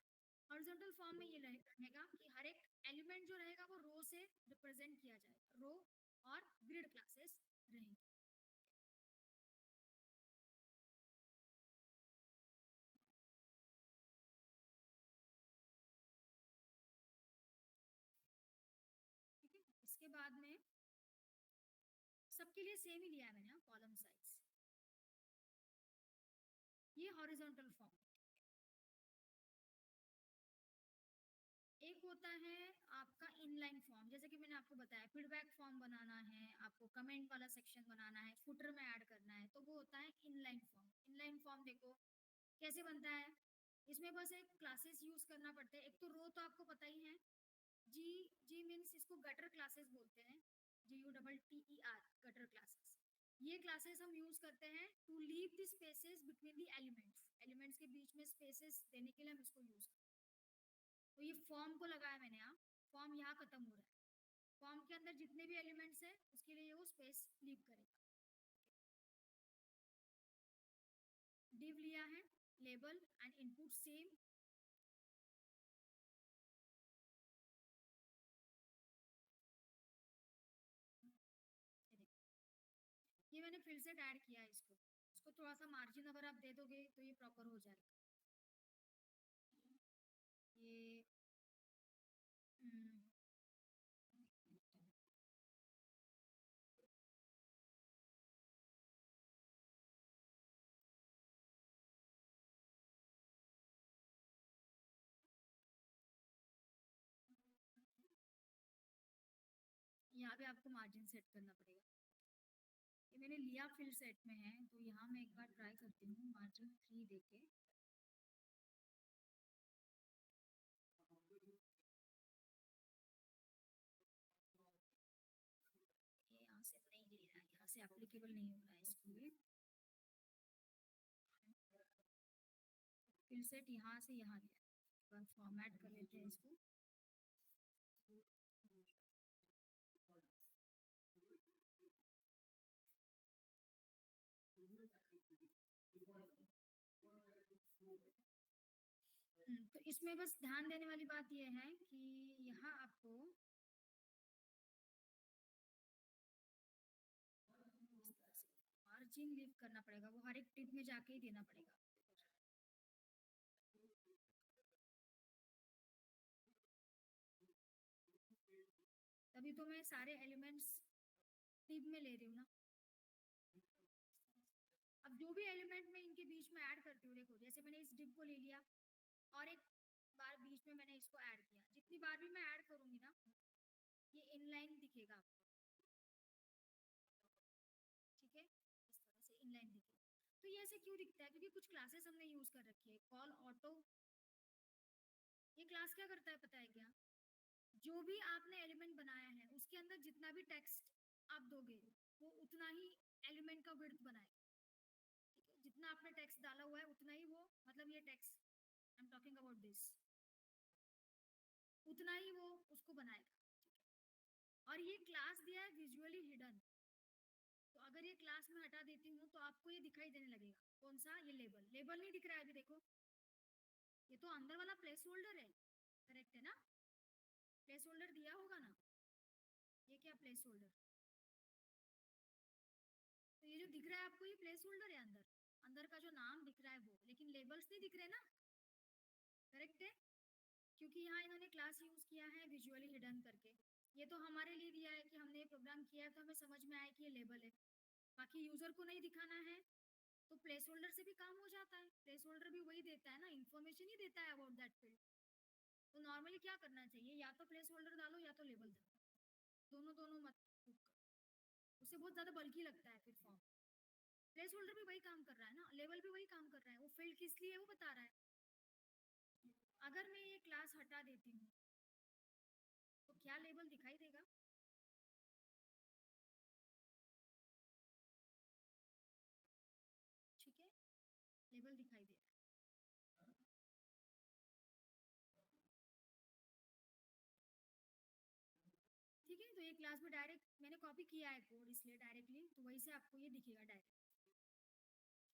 हॉरिजॉन्टल फॉर्म में ये रहेगा कि हर एक एलिमेंट जो रहेगा वो रो से रिप्रेजेंट किया जाएगा, रो और ग्रिड क्लासेस रहेंगे। ठीक है, इसके बाद में सबके लिए सेम ही लिया है मैंने कॉलम साइज, ये हॉरिजॉन्टल फॉर्म। एक होता है आपका इनलाइन फॉर्म, जैसे कि मैंने आपको बताया फीडबैक फॉर्म बनाना है, आपको कमेंट वाला सेक्शन बनाना है, फुटर में ऐड करना है, तो वो होता है इनलाइन फॉर्म। इनलाइन फॉर्म देखो कैसे बनता है, इसमें बस एक क्लासेस यूज करना पड़ता है, एक तो रो तो आपको पता ही है, जी, जी मीन्स इसको गटर क्लासेस बोलते हैं, GUTTER, गटर क्लासेस। ये क्लासेस हम यूज करते हैं to leave the spaces between the elements, elements के बीच में स्पेसेस देने के लिए हम इसको यूज करते हैं। तो ये फॉर्म को लगाया मैंने यहाँ, फॉर्म यहाँ खत्म हो रहा है, फॉर्म के अंदर जितने भी एलिमेंट्स हैं उसके लिए वो स्पेस लीव करेगा। डिव लिया है, लेबल एंड इनपुट सेम, ये मैंने फिर से ऐड किया है इसको, इसको थोड़ा सा मार्जिन अगर आप दे दोगे तो ये प्रॉपर हो जाएगा। ये यहाँ पे आपको मार्जिन सेट करना पड़ेगा, ये मैंने लिया फिल सेट में है, तो यहाँ मैं एक बार ट्राई करती हूँ मार्जिन 3 देके, से एप्लीकेबल नहीं हो रहा है इसके लिए। फिल सेट यहाँ से यहाँ लिया, फॉर्मेट कर लेते हैं इसको। तो इसमें बस ध्यान देने वाली बात यह है कि यहाँ आपको मार्जिन लीव करना पड़ेगा, वो हर एक टिप में जाके ही देना पड़ेगा। तभी तो मैं सारे एलिमेंट्स टिप में ले रही हूँ ना। अब जो भी एलिमेंट मैं इनके बीच में ऐड करती हूँ, देखो जैसे मैंने इस डिप को ले लिया और एक बार बीच में मैंने इसको ऐड किया, जितनी बार भी मैं ऐड करूंगी ना ये इनलाइन दिखेगा आपको, ठीक है, इस तरह से इनलाइन दिखेगा। तो ये ऐसे क्यों दिखता है? क्योंकि कुछ क्लासेस हमने यूज कर रखी है, कॉल ऑटो। ये क्लास क्या करता है पता है क्या? जो भी आपने एलिमेंट बनाया है उसके अंदर जितना भी टेक्स्ट आप दोगे वो उतना ही एलिमेंट का विड्थ बनाएगा, ठीक है। जितना आपने टेक्स्ट डाला हुआ है उतना ही वो, मतलब ये text I am talking about this, उतना ही वो उसको बनाएगा, ठीक है। और ये क्लास दिया है विजुअली हिडन, तो अगर ये क्लास में हटा देती हूँ तो आपको ये दिखाई देने लगेगा। कौन सा? ये लेबल। लेबल नहीं दिख रहा है अभी, देखो ये तो अंदर वाला प्लेस होल्डर है, करेक्ट है ना? प्लेस होल्डर दिया होगा ना, ये क्या प्लेस होल्डर? तो ये जो दिख रहा है आपको ये प्लेस होल्डर है, अंदर अंदर का जो नाम दिख रहा है वो, लेकिन लेबल्स नहीं दिख रहे ना, करेक्ट है? क्योंकि यहाँ इन्होंने क्लास यूज किया है विजुअली हिडन करके। ये तो हमारे लिए दिया है कि हमने ये प्रोग्राम किया है तो हमें समझ में आया कि ये लेबल है, बाकी यूजर को नहीं दिखाना है। तो प्लेस होल्डर से भी काम हो जाता है, प्लेस होल्डर भी वही देता है ना, इन्फॉर्मेशन ही देता है अबाउट दैट फील्ड। तो नॉर्मली क्या करना चाहिए, या तो प्लेस होल्डर डालो या तो लेबल डालो, दोनों दोनों मत बुक करो, उससे बहुत ज्यादा बल्कि लगता है फिर फॉर्म। प्लेस होल्डर भी वही काम कर रहा है ना, लेवल भी वही काम कर रहा है, वो फील्ड किस लिए है वो बता रहा है। अगर मैं ये क्लास हटा देती हूँ तो क्या लेबल दिखाई देगा? ठीक है, लेबल दिखाई दे रहा है, ठीक है। तो ये क्लास में डायरेक्ट मैंने कॉपी किया है कोड, इसलिए डायरेक्टली तो वहीं से आपको ये दिखेगा डायरेक्ट।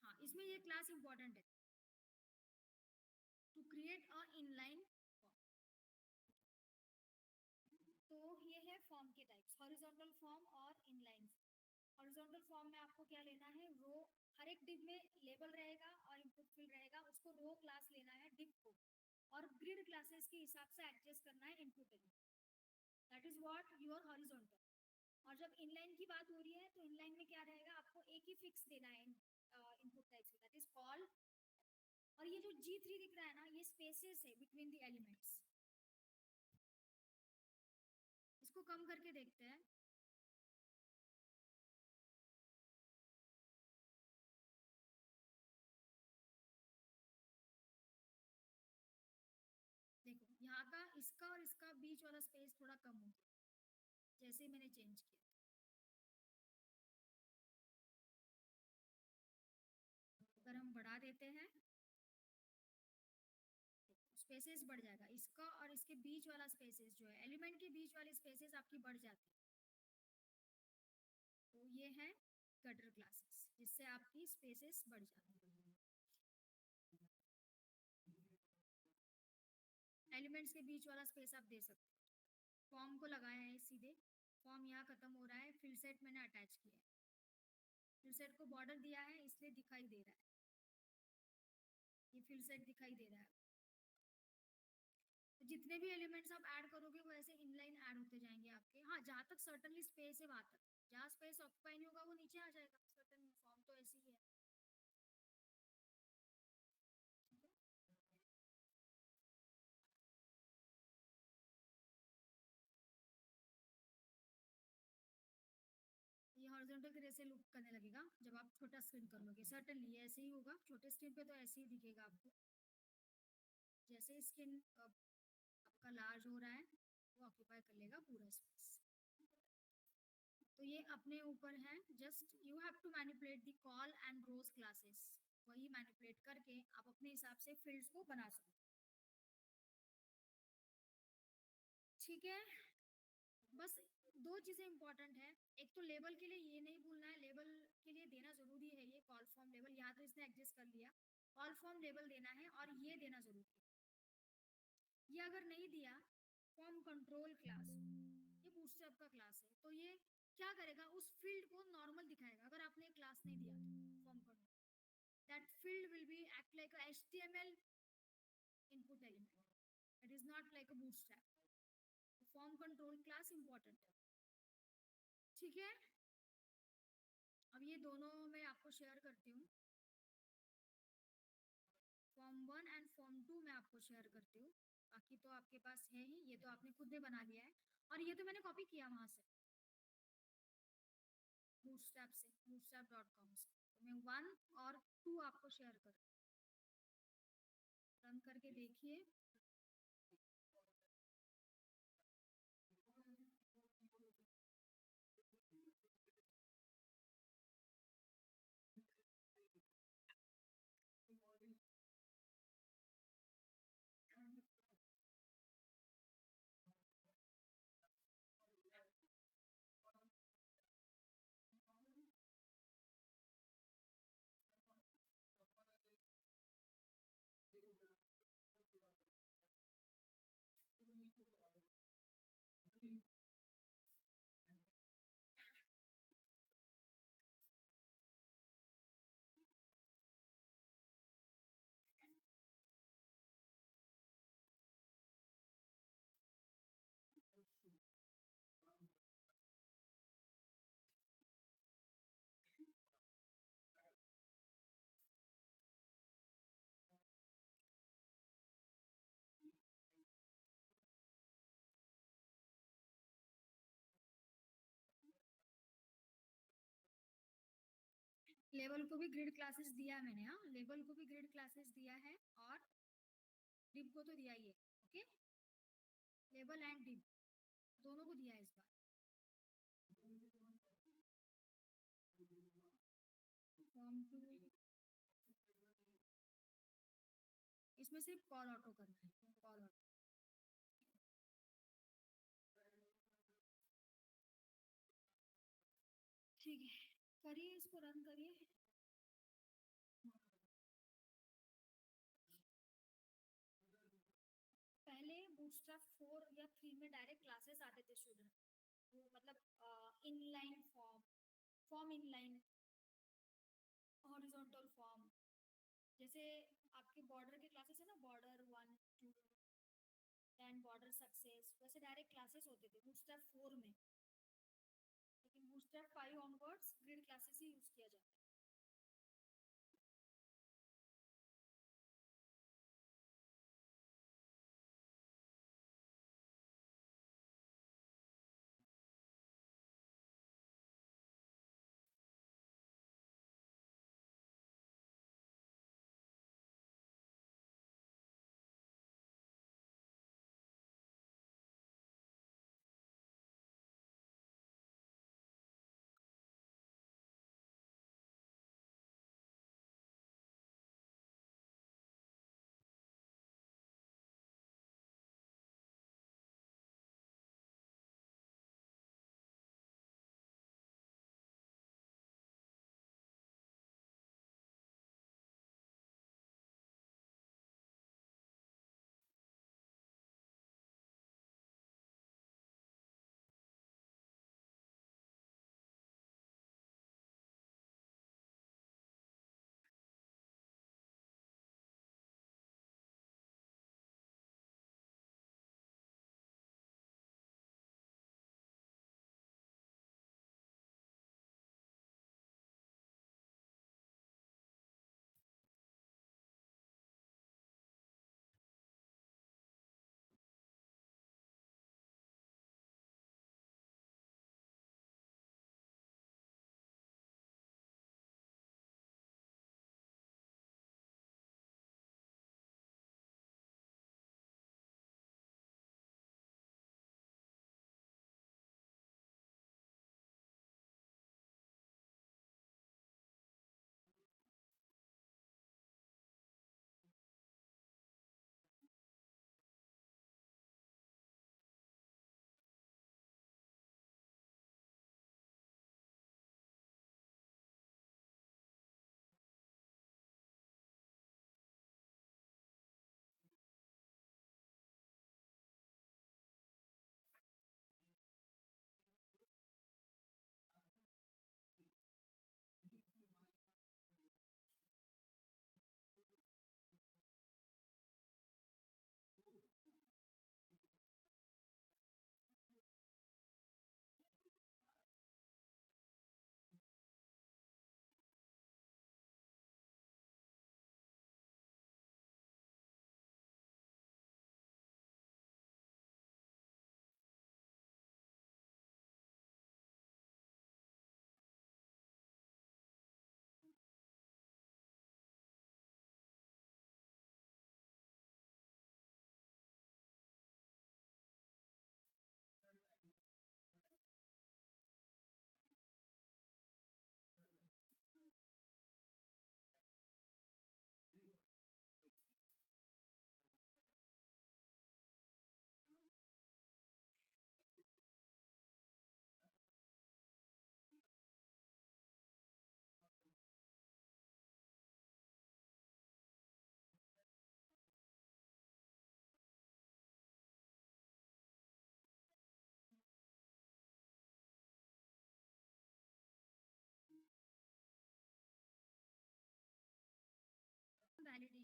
हाँ, इसमें ये क्लास इंपॉर्टेंट है, to create a inline form. तो ये है फॉर्म के टाइप्स, हॉरिजॉन्टल फॉर्म और इनलाइन फॉर्म। हॉरिजॉन्टल फॉर्म में आपको क्या लेना है, रो, हर एक डिव में लेबल रहेगा और इनपुट फील्ड रहेगा, उसको रो क्लास लेना है डिव को, और ग्रिड क्लासेस के हिसाब से एडजस्ट करना है input element, that is what your horizontal. और जब इनलाइन की बात हो रही है तो इनलाइन में क्या रहेगा, आपको एक ही फिक्स देना है input types that is call. और ये जो G3 दिख रहा है ना, ये स्पेसेस है बिटवीन द एलिमेंट्स, इसको कम करके देखते हैं। देखो यहाँ का, इसका और इसका बीच वाला स्पेस थोड़ा कम हो गया जैसे मैंने चेंज किया। अगर हम बढ़ा देते हैं स्पेसेस बढ़ जाएगा, इसका और इसके बीच वाला स्पेसेस जो है, एलिमेंट के बीच वाली स्पेसेस आपकी बढ़ जाती है। तो ये है गटर क्लासेस, जिससे आपकी स्पेसेस बढ़ जाती है। एलिमेंट्स के बीच वाला स्पेस आप दे सकते हो। फॉर्म को लगाया है सीधे, फॉर्म यहाँ खत्म हो रहा है, फिल सेट मैंने अटैच किया है, फिल सेट को बॉर्डर दिया है इसलिए दिखाई दे रहा है, ये फिल सेट दिखाई दे रहा है। तो जितने भी एलिमेंट्स आप ऐड करोगे वो ऐसे इनलाइन ऐड होते जाएंगे आपके। हाँ, जहाँ तक सर्टनली स्पेस है वहाँ तक, जहाँ स्पेस ऑक्यूपाई नहीं होगा वो नीचे आ जाएगा, सर्टन फॉर्म तो ऐसी ही है, ठीक है। ये हॉरिजॉन्टल की जैसे लुक करने लगेगा जब आप छोटा स्क्रीन कर लोगे, सर्टनली ऐसे ही होगा, छोटे स्क्रीन पे तो ऐसे ही दिखेगा आपको। जैसे स्क्रीन आपका लार्ज हो रहा है वो ऑक्यूपाई कर लेगा पूरा स्पेस। तो ये अपने ऊपर है, just you have to manipulate the col and rows classes. वही मैनिपुलेट करके आप अपने हिसाब से फील्ड्स को बना सकते। ठीक है, बस दो चीजें इंपॉर्टेंट है। एक तो लेबल के लिए ये नहीं भूलना है, लेबल के लिए देना जरूरी है ये कॉल फॉर्म लेबल, यहाँ तो इसने एडजस्ट कर लिया। कॉल फॉर्म लेबल देना है और ये देना जरूरी है। ये अगर नहीं दिया, फॉर्म कंट्रोल क्लास, ये बूटस्ट्रैप का क्लास है, तो ये क्या करेगा, उस फील्ड को नॉर्मल दिखाएगा अगर आपने क्लास नहीं दिया तो form control. That field will be act like a HTML input element. It is not like a bootstrap. Form control class important है। ठीक है, अब ये दोनों मैं आपको शेयर करती हूँ। फॉर्म 1 एंड फॉर्म 2 मैं आपको शेयर करती हूँ। बाकी तो आपके पास है ही, ये तो आपने खुद ने बना लिया है और ये तो मैंने कॉपी किया वहां से, बूटस्ट्रैप से, bootstrap.com से। तो मैं 1 और 2 आपको शेयर कर, रन करके देखिए। लेवल को भी ग्रिड क्लासेस दिया है मैंने, हाँ लेवल को भी ग्रिड क्लासेस दिया है और डिव को तो दिया ही है। ओके, लेवल एंड डिव दोनों को दिया है इस बार। फॉर्म 2 इसमें सिर्फ कॉल ऑटो करना है, कॉल ऑटो। ठीक है, करिए इसको, रन करिए। पहले बूटस्ट्रैप 4 या 3 में डायरेक्ट क्लासेस आते थे स्टूडेंट, वो मतलब inline form, form inline, horizontal form, जैसे आपके बॉर्डर के क्लासेस है ना, बॉर्डर 1 2 देन बॉर्डर सक्सेस, वैसे डायरेक्ट क्लासेस होते थे बूटस्ट्रैप 4 में। लेकिन बूटस्ट्रैप 5 ऑनवर्ड्स ग्रिड क्लासेस ही यूज किया जाता है।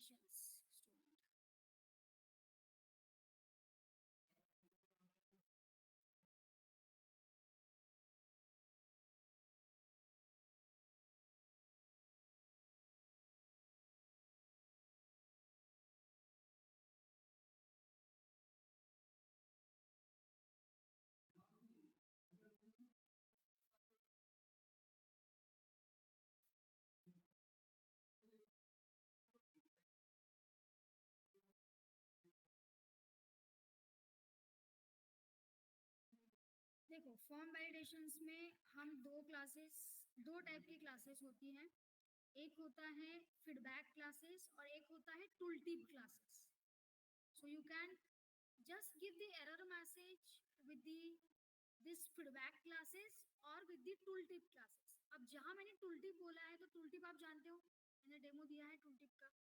validations student. देखो फॉर्म वैलिडेशंस में हम दो टाइप की क्लासेस होती हैं। एक होता है फीडबैक क्लासेस और एक होता है tool tip classes. So you can just give the error message with the this feedback classes or with the tooltip classes. अब जहां मैंने tooltip बोला है तो tooltip आप जानते हो, मैंने डेमो दिया है tooltip का।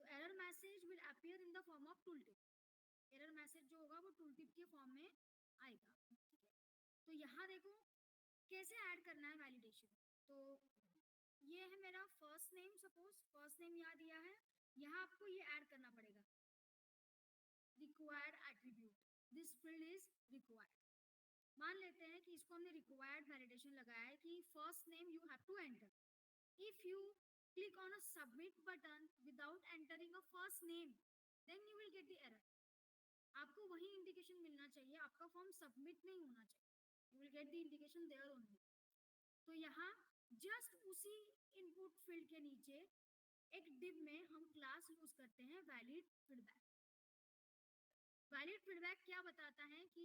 तो error message will appear in the form of tooltip. error message जो होगा वो tooltip के फॉर्म में आएगा, ठीक है। तो यहाँ देखो कैसे ऐड करना है वैलिडेशन। तो ये है मेरा first name, suppose first name यहाँ दिया है, यहाँ आपको ये ऐड करना पड़ेगा required attribute, this field is required. मान लेते हैं कि इसको हमने रिक्वायर्ड वैलिडेशन लगाया है कि first name you have to enter. If you click on a submit button without entering a first name then you will get the error. आपको वही इंडिकेशन मिलना चाहिए, आपका फॉर्म सबमिट नहीं होना चाहिए, you will get the indication there only. तो यहाँ जस्ट उसी इनपुट फील्ड के नीचे एक डिव में हम क्लास यूज करते हैं वैलिड फीडबैक। वैलिड फीडबैक क्या बताता है कि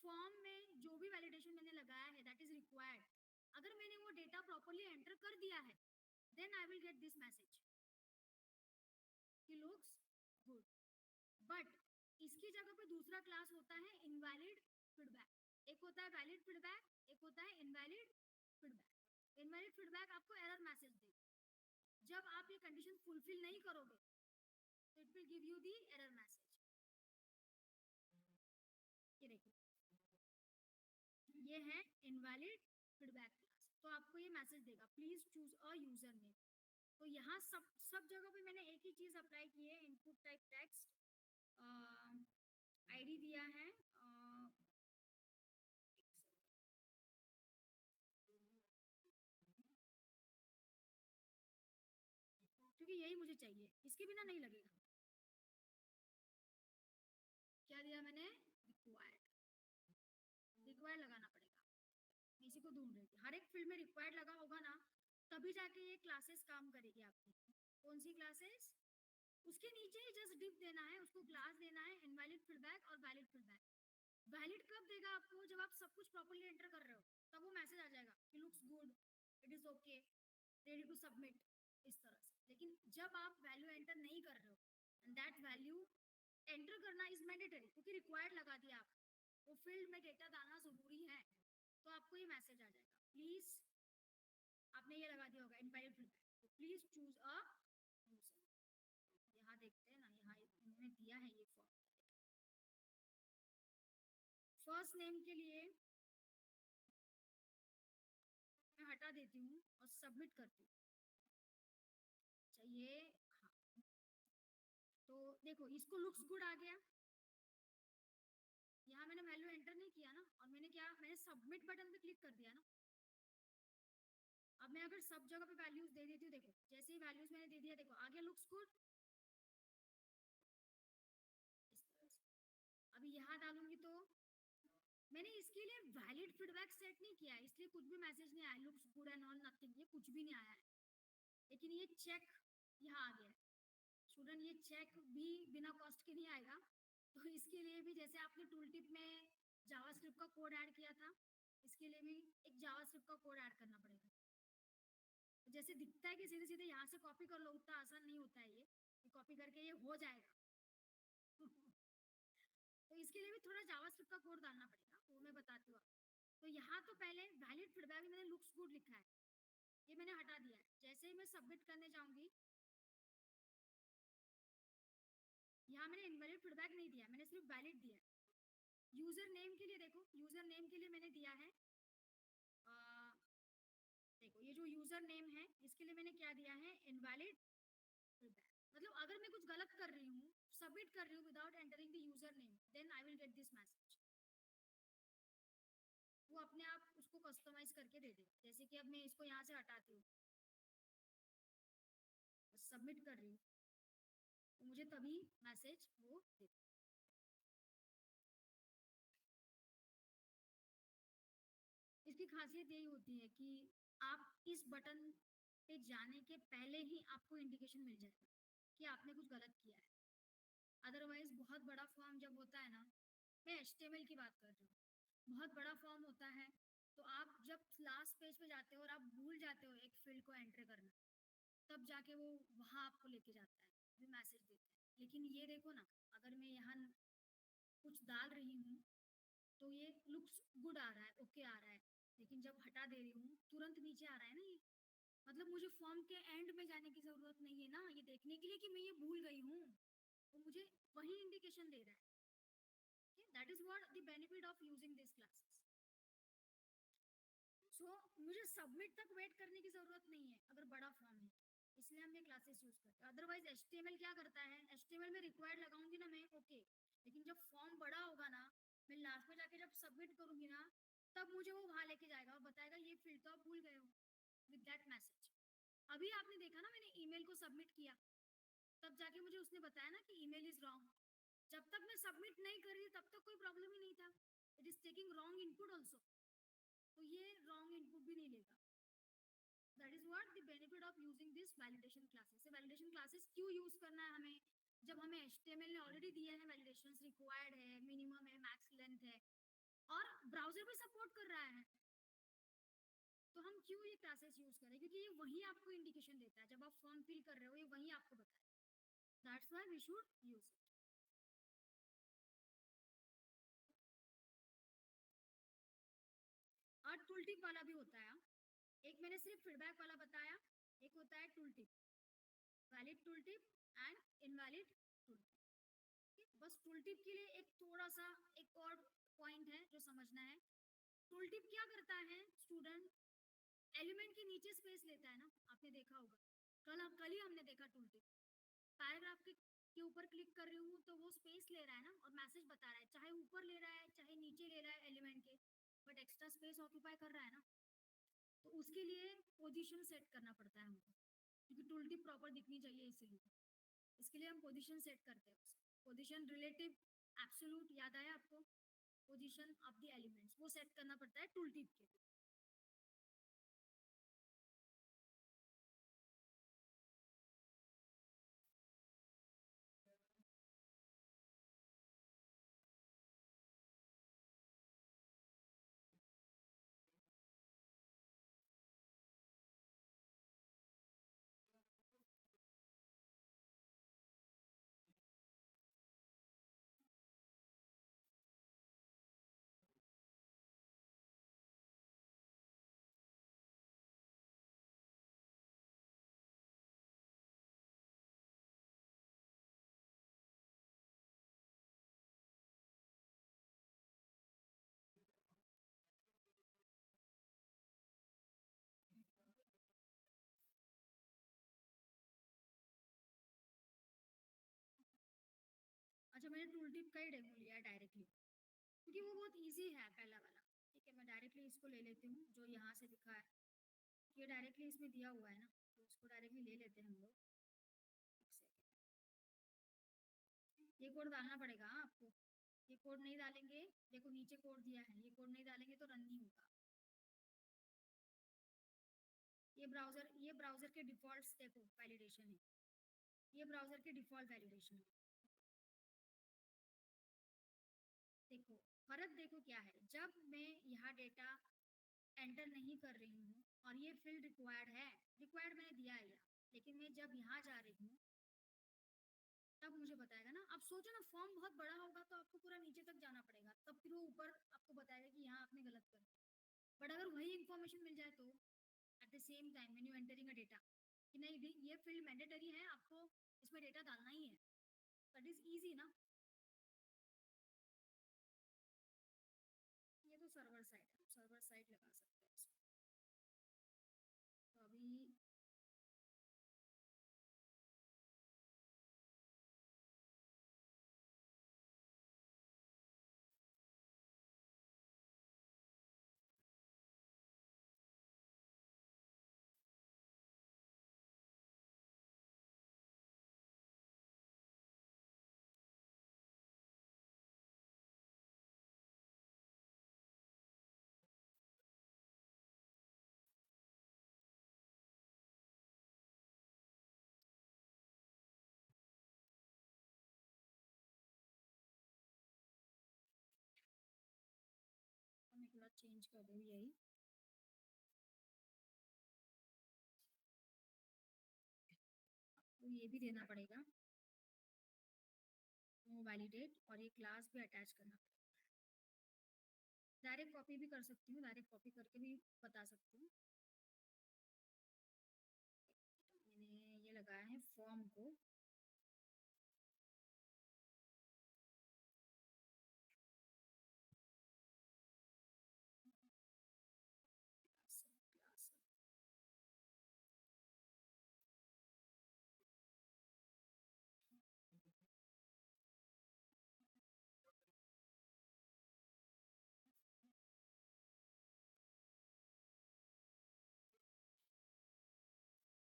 फॉर्म में जो भी वैलिडेशन मैंने लगाया है दैट इज रिक्वायर्ड, अगर मैंने वो डेटा प्रॉपर्ली एंटर कर दिया है then I will get this message कि लुक्स गुड। बट इसकी जगह पे दूसरा क्लास होता है इनवैलिड फीडबैक। एक होता है वैलिड फीडबैक, एक होता है इनवैलिड फीडबैक। इनवैलिड फीडबैक आपको एरर मैसेज देगा, जब आप ये कंडीशन फुलफिल नहीं करोगे तो it will give you the error message. ये देखो ये है इनवैलिड फीडबैक क्लास, तो आपको ये मैसेज देगा please choose a user name. तो यहाँ सब जगह पे मैंने एक ही चीज अप्लाई की है, इनपुट टाइप टेक्स्ट, आईडी दिया है, क्योंकि यही मुझे चाहिए, इसके बिना नहीं लगेगा। क्या दिया मैंने, रिक्वायर्ड, रिक्वायर्ड लगाना पड़ेगा, इसी को ढूंढ रही थी। हर एक फील्ड में रिक्वायर्ड लगा होगा ना तभी जाके ये क्लासेस काम करेगी आपकी। कौन सी क्लासेस, उसके नीचे ही जस्ट डिव देना है, उसको क्लास देना है इनवैलिड फीडबैक और वैलिड फीडबैक। वैलिड कब देगा आपको, जब आप सब कुछ प्रॉपर्ली एंटर कर रहे हो, तब वो मैसेज आ जाएगा कि looks good, it is okay, ready to submit, इस तरह से। लेकिन जब आप वैल्यू एंटर नहीं कर रहे हो एंड दैट वैल्यू एंटर करना इज मैंडेटरी, क्योंकि रिक्वायर्ड लगा दिया आप, वो फील्ड में डेटा डालना जरूरी है, तो आपको ये मैसेज आ जाएगा प्लीज, आपने ये लगा दिया होगा इनवैलिड फीडबैक, तो प्लीज चूज अ यूजर। यहाँ देखते हैं ना, यहाँ इन्होंने दिया है ये फॉर्म। फर्स्ट नेम के लिए मैं हटा देती हूँ और सबमिट करती हूँ, चाहिए हाँ। तो देखो इसको लुक्स गुड आ गया, यहाँ मैंने वैल्यू एंटर नहीं किया ना, और मैंने सबमिट बटन पे क्लिक कर दिया ना। अब मैं अगर सब जगह पे वैल्यूज दे देती हूँ, देखो जैसे ही वैल्यूज मैंने दे दिया, देखो आ गया लुक्स गुड, इस तरह से। अभी यहाँ डालूंगी तो मैंने इसके लिए वैलिड फीडबैक सेट नहीं किया, इसलिए कुछ भी मैसेज नहीं आया, looks good and all nothing, ये कुछ भी नहीं आया है। लेकिन ये चेक यहाँ आ गया स्टूडेंट, ये चेक भी बिना कॉस्ट के नहीं आएगा। तो इसके लिए भी जैसे आपने टूल टिप में जावास्क्रिप्ट का कोड ऐड किया था, इसके लिए भी एक जावास्क्रिप्ट का कोड ऐड करना पड़ेगा। जैसे दिखता है कि सीधे सीधे यहाँ से कॉपी कर लो, उतना आसान नहीं होता है ये, कॉपी करके ये हो जाएगा। तो इसके लिए भी थोड़ा जावास्क्रिप्ट का कोड डालना पड़ेगा, वो मैं बताती हूँ। तो यहाँ तो पहले वैलिड फीडबैक में मैंने लुक्स गुड लिखा है, ये मैंने हटा दिया है। जैसे ही मैं सबमिट करने जाऊंगी, यहाँ मैंने इनवैलिड फीडबैक नहीं दिया, मैंने सिर्फ वैलिड दिया है। यूजर नेम के लिए देखो, यूजर नेम के लिए मैंने दिया है देखो ये जो यूजर नेम है इसके लिए मैंने क्या दिया है, इनवैलिड फीडबैक। मतलब अगर मैं कुछ गलत कर रही हूँ, सबमिट कर रही हूँ without entering the user name, then I will get this message. वो अपने आप उसको कस्टमाइज करके दे देगा। जैसे कि अब मैं इसको यहाँ से हटाती हूँ, सबमिट कर रही हूँ, तो मुझे तभी मैसेज वो देगा। इसकी खासियत यही होती है कि आप इस बटन पे जाने के पहले ही आपको इंडिकेशन मिल जाएगा कि आपने कुछ गलत किया है। अदरवाइज बहुत बड़ा फॉर्म जब होता है ना, मैं HTML की बात कर रही हूँ, बहुत बड़ा फॉर्म होता है, तो आप जब लास्ट पेज पे जाते हो और आप भूल जाते हो एक फील्ड को एंटर करना, तब जाके वो वहाँ आपको लेके जाता है, फिर मैसेज देता है। लेकिन ये देखो ना, अगर मैं यहाँ कुछ डाल रही हूँ तो ये लुक्स गुड आ रहा है, ओके आ रहा है, लेकिन जब हटा दे रही हूँ तुरंत नीचे आ रहा है ना ये। मतलब मुझे फॉर्म के एंड में जाने की जरूरत नहीं है ना, ये देखने के लिए कि मैं ये भूल गई हूँ, तो मुझे वही इंडिकेशन दे रहा है। That is what the benefit of using this classes. So मुझे सबमिट तक वेट करने की जरूरत नहीं है अगर बड़ा फॉर्म है, इसलिए हम ये क्लासेस यूज करते हैं। अदरवाइज HTML क्या करता है, HTML में रिक्वायर्ड लगाऊंगी ना मैं, ओके, लेकिन जब फॉर्म बड़ा होगा ना, मैं लास्ट में जाके जब सबमिट करूंगी ना, तब मुझे वो वहां लेके जाएगा और बताएगा ये फील्ड तो आप भूल गए हो, विद दैट मैसेज। अभी आपने देखा ना, मैंने ईमेल को सबमिट किया, तब जाके मुझे उसने बताया ना कि ईमेल इज रॉन्ग। जब तक मैं सबमिट नहीं कर रही तब तक कोई प्रॉब्लम ही नहीं था। It is taking wrong input also, तो ये रॉन्ग इनपुट भी नहीं लेगा। That is what the benefit of using this validation classes. Validation classes क्यों यूज करना है हमें, जब हमें HTML ने ऑलरेडी दिया है, वैलिडेशंस रिक्वायर्ड है, मिनिमम है, मैक्स लेंथ है, और ब्राउजर भी सपोर्ट कर रहा है, तो हम क्यों ये क्लासेस यूज करें, क्योंकि ये वही आपको इंडिकेशन देता है जब आप फॉर्म फिल कर रहे हो, ये वही आपको बताए। That's why we should use it. और टूल टिप वाला भी होता है। एक मैंने सिर्फ फीडबैक वाला बताया, एक होता है tool tip, valid tool tip and invalid tool tip. बस टूल टिप के लिए एक थोड़ा सा एक और पॉइंट है जो समझना है। टूल टिप क्या करता है स्टूडेंट, एलिमेंट के नीचे स्पेस लेता है ना, आपने देखा होगा, कल ही हमने देखा टूल टिप। पैराग्राफ के ऊपर क्लिक कर रही हूँ तो वो स्पेस ले रहा है ना, और मैसेज बता रहा है, चाहे ऊपर ले रहा है चाहे नीचे ले रहा है एलिमेंट के, बट एक्स्ट्रा स्पेस ऑक्यूपाई कर रहा है ना, तो उसके लिए पोजीशन सेट करना पड़ता है हमको, क्योंकि टूल टिप प्रॉपर दिखनी चाहिए, इसीलिए इसके लिए हम पोजीशन सेट करते हैं। पोजीशन रिलेटिव एब्सोल्यूट याद आया आपको, पोजीशन ऑफ द एलिमेंट्स वो सेट करना पड़ता है टूल टिप के। अच्छा, मैंने टूल टिप का ही डेमो लिया डायरेक्टली, क्योंकि वो बहुत ईजी है पहला वाला। ठीक है, मैं डायरेक्टली इसको ले लेती हूँ जो यहाँ से दिखा है, ये डायरेक्टली इसमें दिया हुआ है ना, तो इसको डायरेक्टली ले लेते हैं हम लोग। एक सेकेंड, ये कोड डालना पड़ेगा हाँ आपको, ये कोड नहीं डालेंगे, देखो नीचे कोड दिया है, ये कोड नहीं डालेंगे तो रन नहीं होगा। ये ब्राउजर के डिफॉल्ट देखो वैलिडेशन है, ये ब्राउजर के डिफॉल्ट वैलिडेशन है। देखो फर्क देखो क्या है, जब मैं यहाँ डेटा एंटर नहीं कर रही हूँ और ये फील्ड रिक्वायर्ड है, रिक्वायर्ड मैंने दिया है यहाँ, लेकिन मैं जब यहाँ जा रही हूँ तब मुझे बताएगा ना। अब सोचो ना, फॉर्म बहुत बड़ा होगा तो आपको पूरा नीचे तक जाना पड़ेगा, तब फिर वो ऊपर आपको बताएगा कि यहाँ आपने गलत कर दिया। बट अगर वही इंफॉर्मेशन मिल जाए तो at the same time when you entering a data, कि नहीं भी ये फील्ड मैंडेटरी है, आपको इसमें डेटा डालना ही है, दैट इज ईजी ना। ये तो सर्वर साइड है, सर्वर साइड लगा सकते हैं इसको। तो अभी चेंज कर दूँ यही। तो ये भी देना पड़ेगा, नो वैलिडेट, और ये क्लास भी अटैच करना पड़ेगा। डायरेक्ट कॉपी भी कर सकती हूँ, डायरेक्ट कॉपी करके भी बता सकती हूँ। मैंने ये लगाया है फॉर्म को, क्लास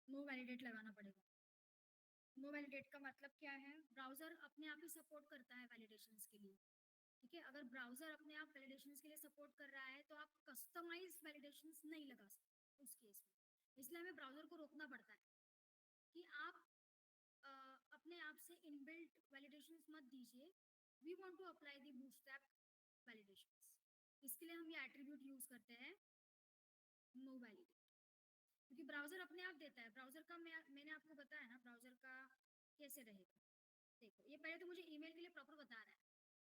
नो वैलिडेट लगाना पड़ेगा। नो वैलिडेट का मतलब क्या है, ब्राउजर अपने आप ही सपोर्ट करता है वैलिडेशंस के लिए। ठीक है, अगर ब्राउजर अपने आप वैलिडेशंस के लिए सपोर्ट कर रहा है तो आप कस्टमाइज वैलिडेशंस नहीं लगा सकते उस केस में। इसलिए हमें ब्राउजर को रोकना पड़ता है कि आप अपने आप से इनबिल्ट वैलिडेशंस मत दीजिए। We want to apply the Bootstrap validations. इसके लिए हम ये एट्रीब्यूट यूज करते हैं नो वैलिडेट, क्योंकि ब्राउजर अपने आप देता है। ब्राउजर का मैंने आपको बताया ना ब्राउजर का कैसे रहेगा। देखो ये पहले तो मुझे ईमेल के लिए प्रॉपर बता रहा है,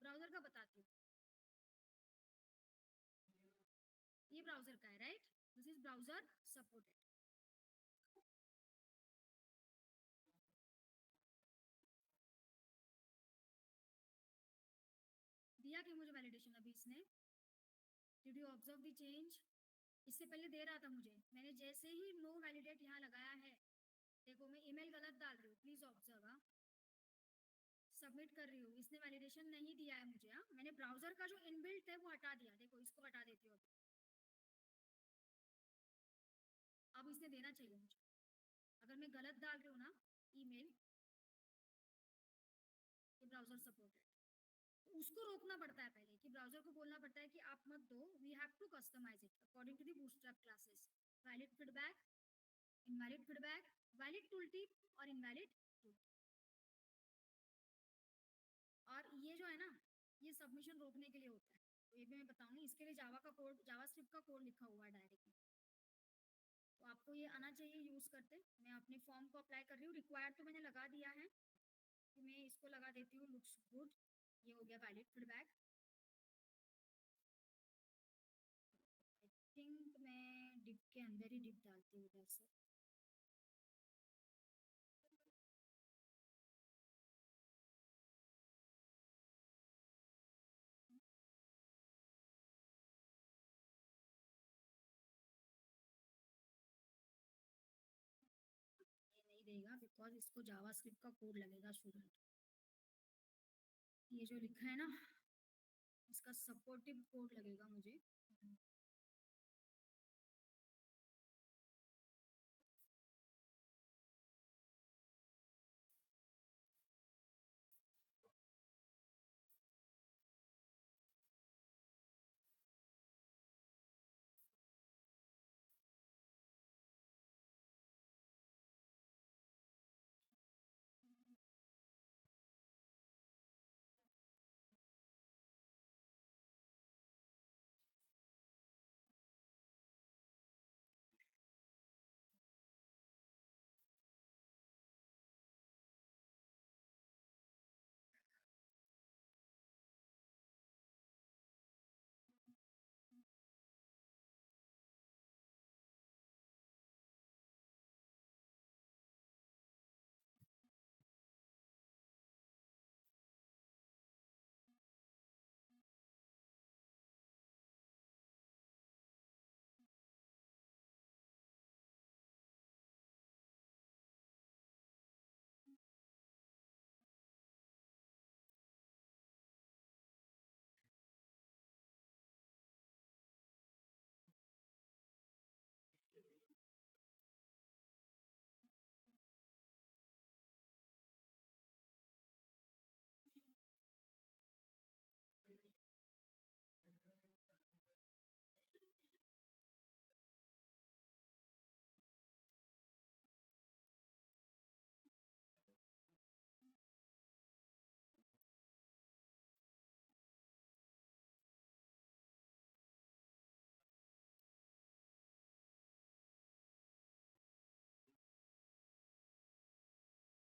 ब्राउजर का बताती हूँ। ये ब्राउजर का है, right, this is browser supported. दिया कि मुझे वैलिडेशन अभी इसने, did you observe the change. इससे पहले दे रहा था मुझे, मैंने जैसे ही नो वैलिडेट यहाँ लगाया है, देखो मैं ईमेल गलत डाल रही हूँ, प्लीज ऑब्जर्व। सबमिट कर रही हूँ, इसने वैलिडेशन नहीं दिया है मुझे। हाँ, मैंने ब्राउजर का जो इनबिल्ट है वो हटा दिया। देखो इसको हटा देती हूँ, अब इसने देना चाहिए मुझे। अगर मैं गलत डाल रही हूँ ना ईमेल, ये ब्राउजर सपोर्टेड, तो उसको रोकना पड़ता है पहले, कि ब्राउजर को बोलना पड़ता है कि आप मत दो, we have to customize it according to the Bootstrap classes. Valid feedback, invalid feedback, valid tool tip और इनवैलिड टूल। और ये जो है ना, ये सबमिशन रोकने के लिए होता है। तो ये भी मैं बताऊंगी, इसके लिए जावा का कोड, जावास्क्रिप्ट का कोड लिखा हुआ है डायरेक्टली। तो आपको ये आना चाहिए यूज करते। मैं अपने फॉर्म को अप्लाई कर रही हूँ, रिक्वायर्ड तो मैंने लगा दिया है, कि मैं इसको लगा देती हूँ लुक्स गुड। ये हो गया वैलिड फीडबैक। आई थिंक मैं डिप के अंदर ही डिप डालती हूँ इधर से। ये नहीं देगा बिकॉज इसको जावास्क्रिप्ट का कोड लगेगा स्टूडेंट। ये जो लिखा है ना, इसका सपोर्टिव कोड लगेगा मुझे।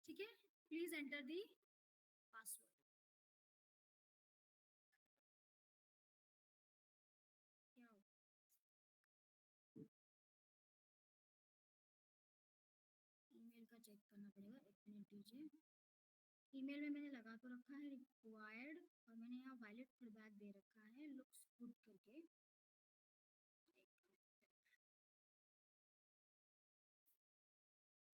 ठीक है, प्लीज एंटर दी पासवर्ड। क्या हो, ईमेल का चेक करना पड़ेगा, 1 मिनट दीजिए। ईमेल में मैंने लगा तो रखा है रिक्वायर्ड, और मैंने यहाँ वैलिड फीडबैक दे रखा है लुक्स गुड करके।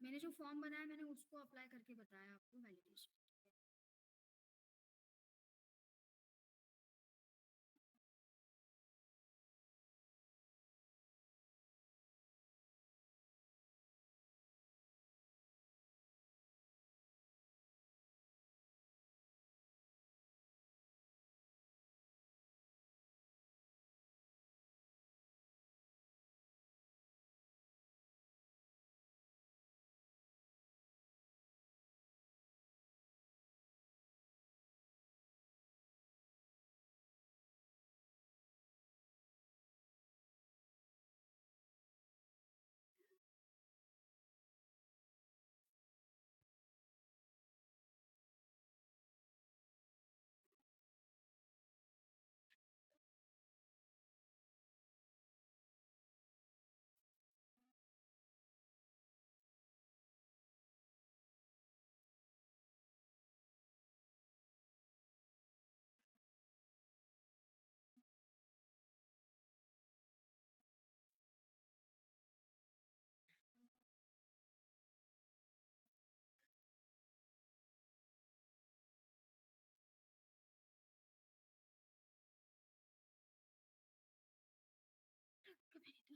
मैंने जो फॉर्म बनाया मैंने उसको अप्लाई करके बताया आपको वैलिडेशन।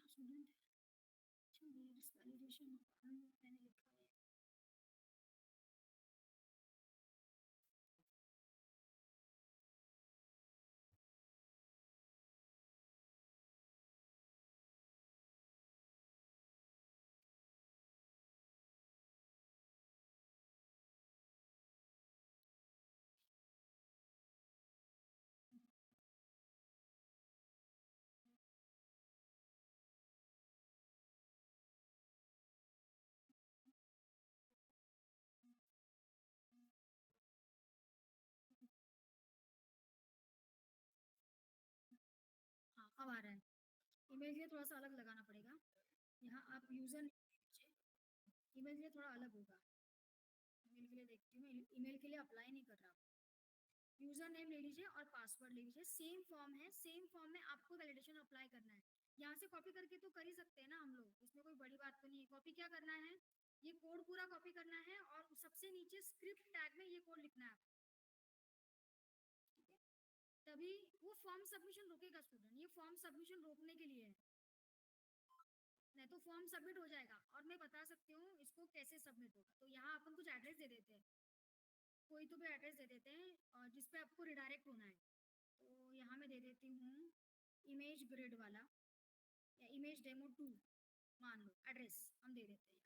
स्टूडेंट वैलिडेशन मैंने लिखा है। हाँ अब आ रहा है। ईमेल के लिए थोड़ा सा अलग लगाना पड़ेगा। यहाँ आप यूजर नीचे, ईमेल के लिए थोड़ा अलग होगा। ईमेल के लिए देखती हूँ, ईमेल के लिए अप्लाई नहीं कर रहा। यूजर नेम ले लीजिए और पासवर्ड ले लीजिए, सेम फॉर्म है, सेम फॉर्म में आपको वैलिडेशन अप्लाई करना है। यहाँ से कॉपी करके तो कर ही सकते हैं ना हम लोग, इसमें कोई बड़ी बात तो नहीं है। कॉपी क्या करना है, ये कोड पूरा कॉपी करना है और सबसे नीचे स्क्रिप्ट टैग में ये कोड लिखना है, ठीक है? तभी वो फॉर्म सबमिशन रोकेगा स्टूडेंट, ये फॉर्म सबमिशन रोकने के लिए है, नहीं तो फॉर्म सबमिट हो जाएगा। और मैं बता सकती हूँ इसको कैसे सबमिट होगा। तो यहाँ अपन कुछ एड्रेस दे देते हैं, कोई तो भी एड्रेस दे देते हैं और जिसपे आपको रिडायरेक्ट होना है। तो यहाँ मैं दे देती हूँ इमेज ग्रिड वाला या इमेज डेमो 2, मान लो एड्रेस हम दे देते हैं।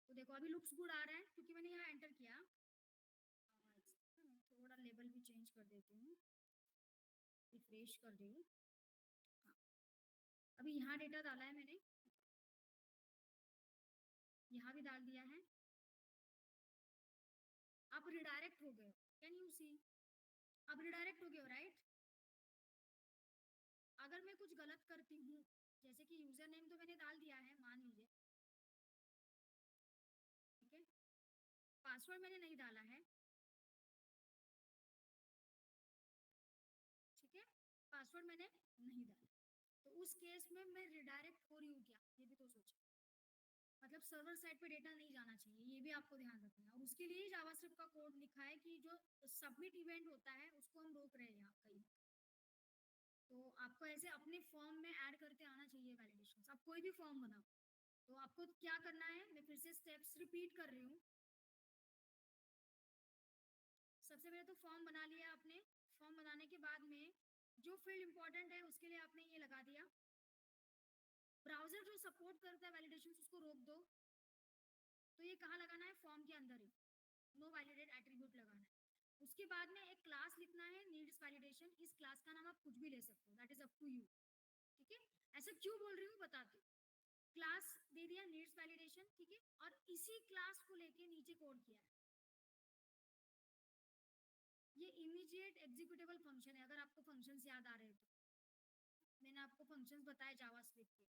तो देखो अभी लुक्स गुड आ रहा है क्योंकि मैंने यहाँ एंटर किया। थोड़ा लेबल भी चेंज कर देती हूँ, रिफ्रेश कर दी। हाँ, अभी यहाँ डेटा डाला है मैंने, यहाँ भी डाल दिया है। आप रिडायरेक्ट हो गए, कैन यू सी? अब रिडायरेक्ट हो गए हो राइट। अगर मैं कुछ गलत करती हूँ, जैसे कि यूजर नेम तो मैंने डाल दिया है मान लीजिए, ठीक है, पासवर्ड मैंने नहीं डाला है, ठीक है, पासवर्ड मैंने नहीं डाला, तो उस केस में मैं रिडायरेक्ट हो रही हूँ क्या, ये भी तो सोचो। मतलब सर्वर साइड पे डेटा नहीं जाना चाहिए, ये भी आपको ध्यान रखना है। और उसके लिए जावास्क्रिप्ट का कोड लिखा है कि जो सबमिट इवेंट होता है उसको हम रोक रहे हैं यहाँ कहीं। तो आपको ऐसे अपने फॉर्म में ऐड करते आना चाहिए वैलिडेशन। आप कोई भी फॉर्म बनाओ तो आपको क्या करना है, मैं फिर से स्टेप्स रिपीट कर रही हूँ। सबसे पहले तो फॉर्म बना लिया आपने, फॉर्म बनाने के बाद में जो फील्ड इंपॉर्टेंट है उसके लिए आपने ये लगा दिया। ब्राउजर जो सपोर्ट करता है वैलिडेशन उसको रोक दो। तो ये कहाँ लगाना है, फॉर्म के अंदर ही नो वैलिडेट एट्रीब्यूट लगाना है। उसके बाद में एक क्लास लिखना है नीड्स वैलिडेशन, इस क्लास का नाम आप कुछ भी ले सकते हो, that is up to you, ठीक है। ऐसा क्यों बोल रही हूँ बताती हूँ। क्लास दे दिया नीड्स वैलिडेशन, ठीक है, और इसी क्लास को लेके नीचे कोड किया है। ये इमीडिएट एग्जीक्यूटेबल फंक्शन है, अगर आपको फंक्शंस याद आ रहे हैं तो मैंने आपको फंक्शंस बताए जावास्क्रिप्ट के,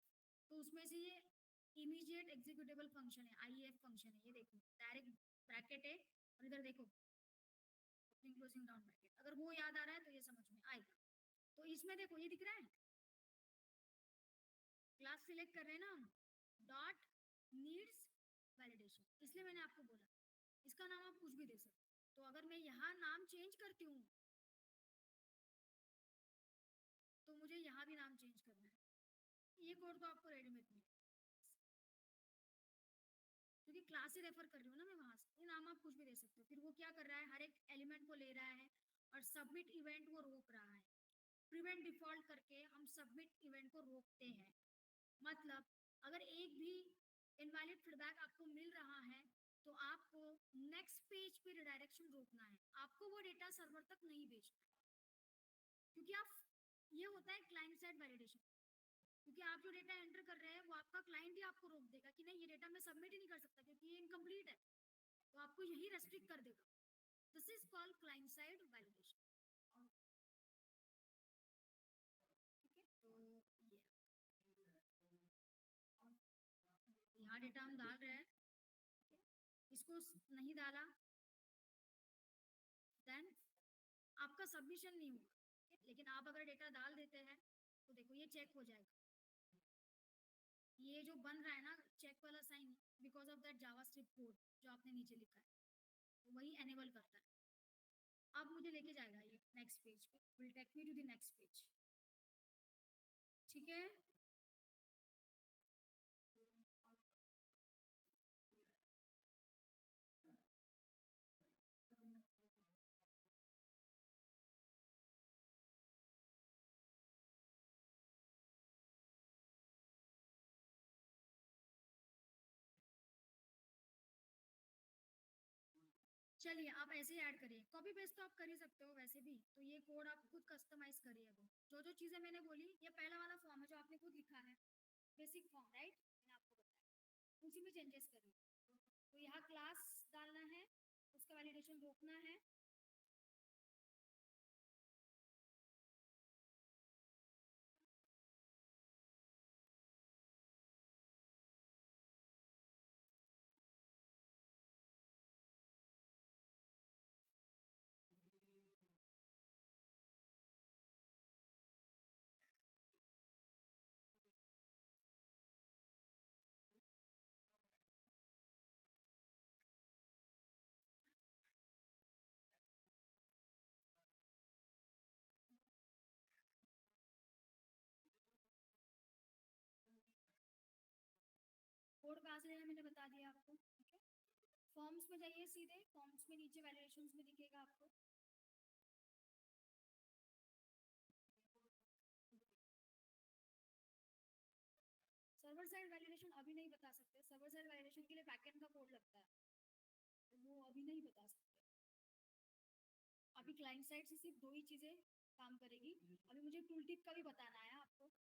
तो उसमें से ये इमीडिएट एग्जीक्यूटेबल फंक्शन है, आईएफ फंक्शन है। ये देखो डायरेक्ट ब्रैकेट है, और इधर देखो ओपनिंग क्लोजिंग डाउन ब्रैकेट, अगर वो याद आ रहा है तो ये समझ में आएगा। तो इसमें देखो ये दिख रहा है, क्लास सिलेक्ट कर रहे हैं ना हम, डॉट नीड्स वैलिडेशन, इसलिए मैंने आपको बोला इसका नाम आप कुछ भी दे सकते। तो अगर मैं यहाँ नाम चेंज करती हूँ तो मुझे यहाँ भी नाम चेंज करना है। ये कोड तो आपको रेडीमेड मिले, क्योंकि क्लास ही रेफर कर रही हूँ ना मैं वहां से, ये नाम आप कुछ भी दे सकते हो। फिर वो क्या कर रहा है, हर एक एलिमेंट को ले रहा है और सबमिट इवेंट वो रोक रहा है। प्रिवेंट डिफॉल्ट करके हम सबमिट इवेंट को रोकते हैं। मतलब अगर एक भी इनवैलिड फीडबैक आपको मिल रहा है तो आपको नेक्स्ट पेज पे रिडायरेक्शन रोकना है, आपको वो डेटा सर्वर तक नहीं भेजना है। क्योंकि आप, ये होता है क्लाइंट साइड वैलिडेशन, क्योंकि आप जो डेटा एंटर कर रहे हैं वो आपका क्लाइंट ही आपको रोक देगा कि नहीं ये डेटा मैं सबमिट ही नहीं कर सकता क्योंकि ये इनकम्प्लीट है, तो आपको यही रेस्ट्रिक्ट कर देगा। This is called client side validation. ठीक है, तो ये यहाँ डेटा हम डाल रहे हैं, इसको नहीं डाला देन आपका सबमिशन नहीं होगा। लेकिन आप अगर डेटा डाल देते हैं तो देखो ये चेक हो जाएगा, ये जो बन रहा है ना चेक वाला sign, because of that JavaScript code जो आपने नीचे लिखा है, तो वही एनेबल करता है। अब मुझे लेके जाएगा ये नेक्स्ट पेज पे, will take me to the next page. ठीक है, चलिए आप ऐसे ही ऐड करिए, कॉपी पेस्ट तो आप कर ही सकते हो वैसे भी, तो ये कोड आप खुद कस्टमाइज करिए। अब जो जो चीजें मैंने बोली, ये पहला वाला फॉर्म है जो आपने खुद लिखा है, बेसिक फॉर्म राइट, मैंने आपको बताया, उसी में चेंजेस करिए। तो यहाँ क्लास डालना है, उसका वैलिडेशन रोकना है। कोड कहाँ से लेना मैंने बता दिया आपको, ठीक है। फॉर्म्स में जाइए सीधे, फॉर्म्स में नीचे वैलिडेशन में दिखेगा आपको। सर्वर साइड वैलिडेशन अभी नहीं बता सकते, सर्वर साइड वैलिडेशन के लिए बैकएंड का कोड लगता है, तो वो अभी नहीं बता सकते। अभी क्लाइंट साइड से सिर्फ दो ही चीजें काम करेगी। अभी मुझे टूल टिप का भी बताना है आपको।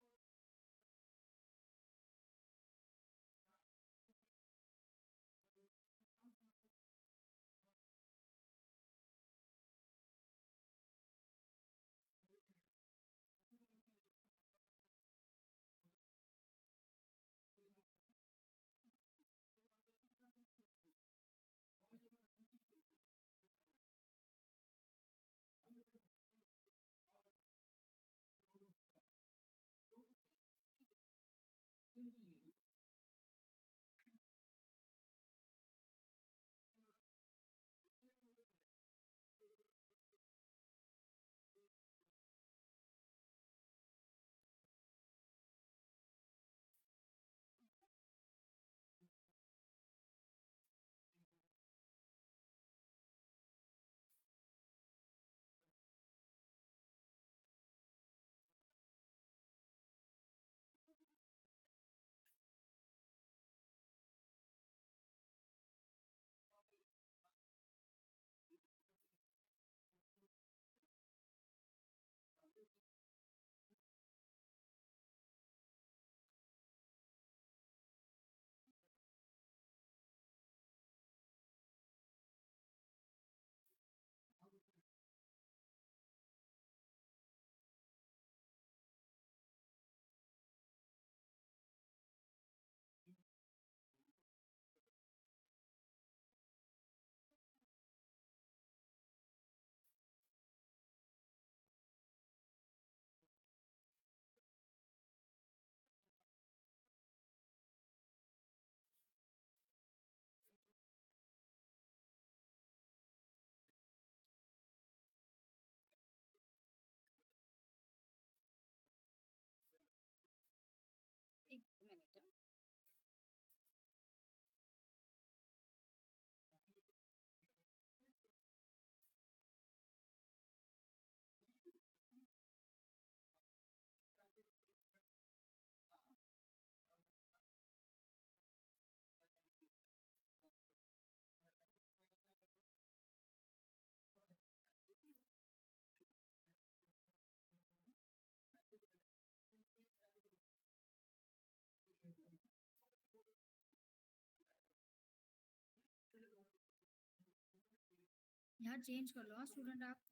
यार चेंज कर लो स्टूडेंट आप,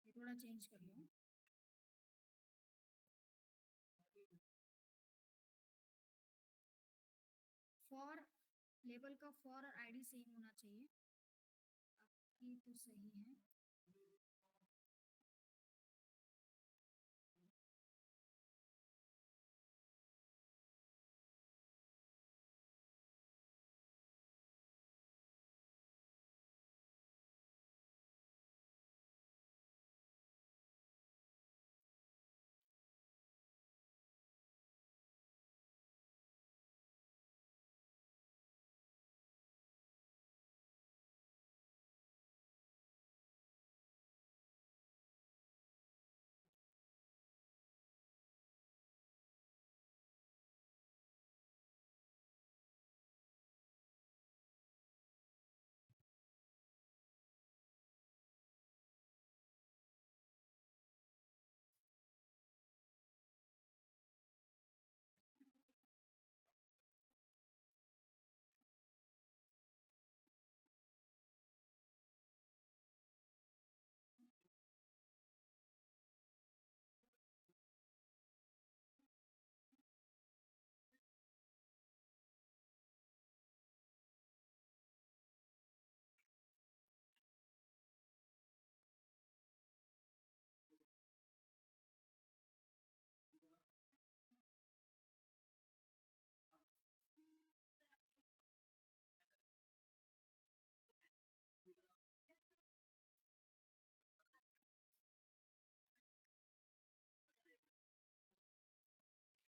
ये थोड़ा चेंज कर लो। फॉर लेबल का फॉर और आईडी सेम होना चाहिए। आपकी तो सही है।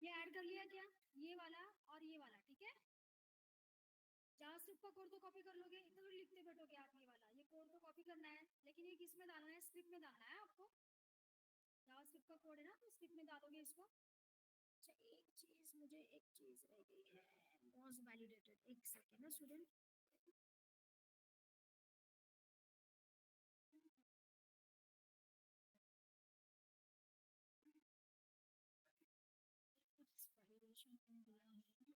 ये ऐड कर लिया क्या, ये वाला और ये वाला, ठीक है। जहाँ स्क्रिप्ट का कोड तो कॉपी कर लोगे, इतना तो लिखते बैठोगे आप, ये वाला ये कोड तो कॉपी करना है, लेकिन ये किस में डालना है, स्क्रिप्ट में डालना है आपको। जहाँ स्क्रिप्ट का कोड है ना, तो स्क्रिप्ट में डालोगे इसको। अच्छा एक चीज, मुझे एक चीज रह गई है, मॉस वैलिडेटेड, एक सेकेंड ना स्टूडेंट। वैलिडेशन दिया है।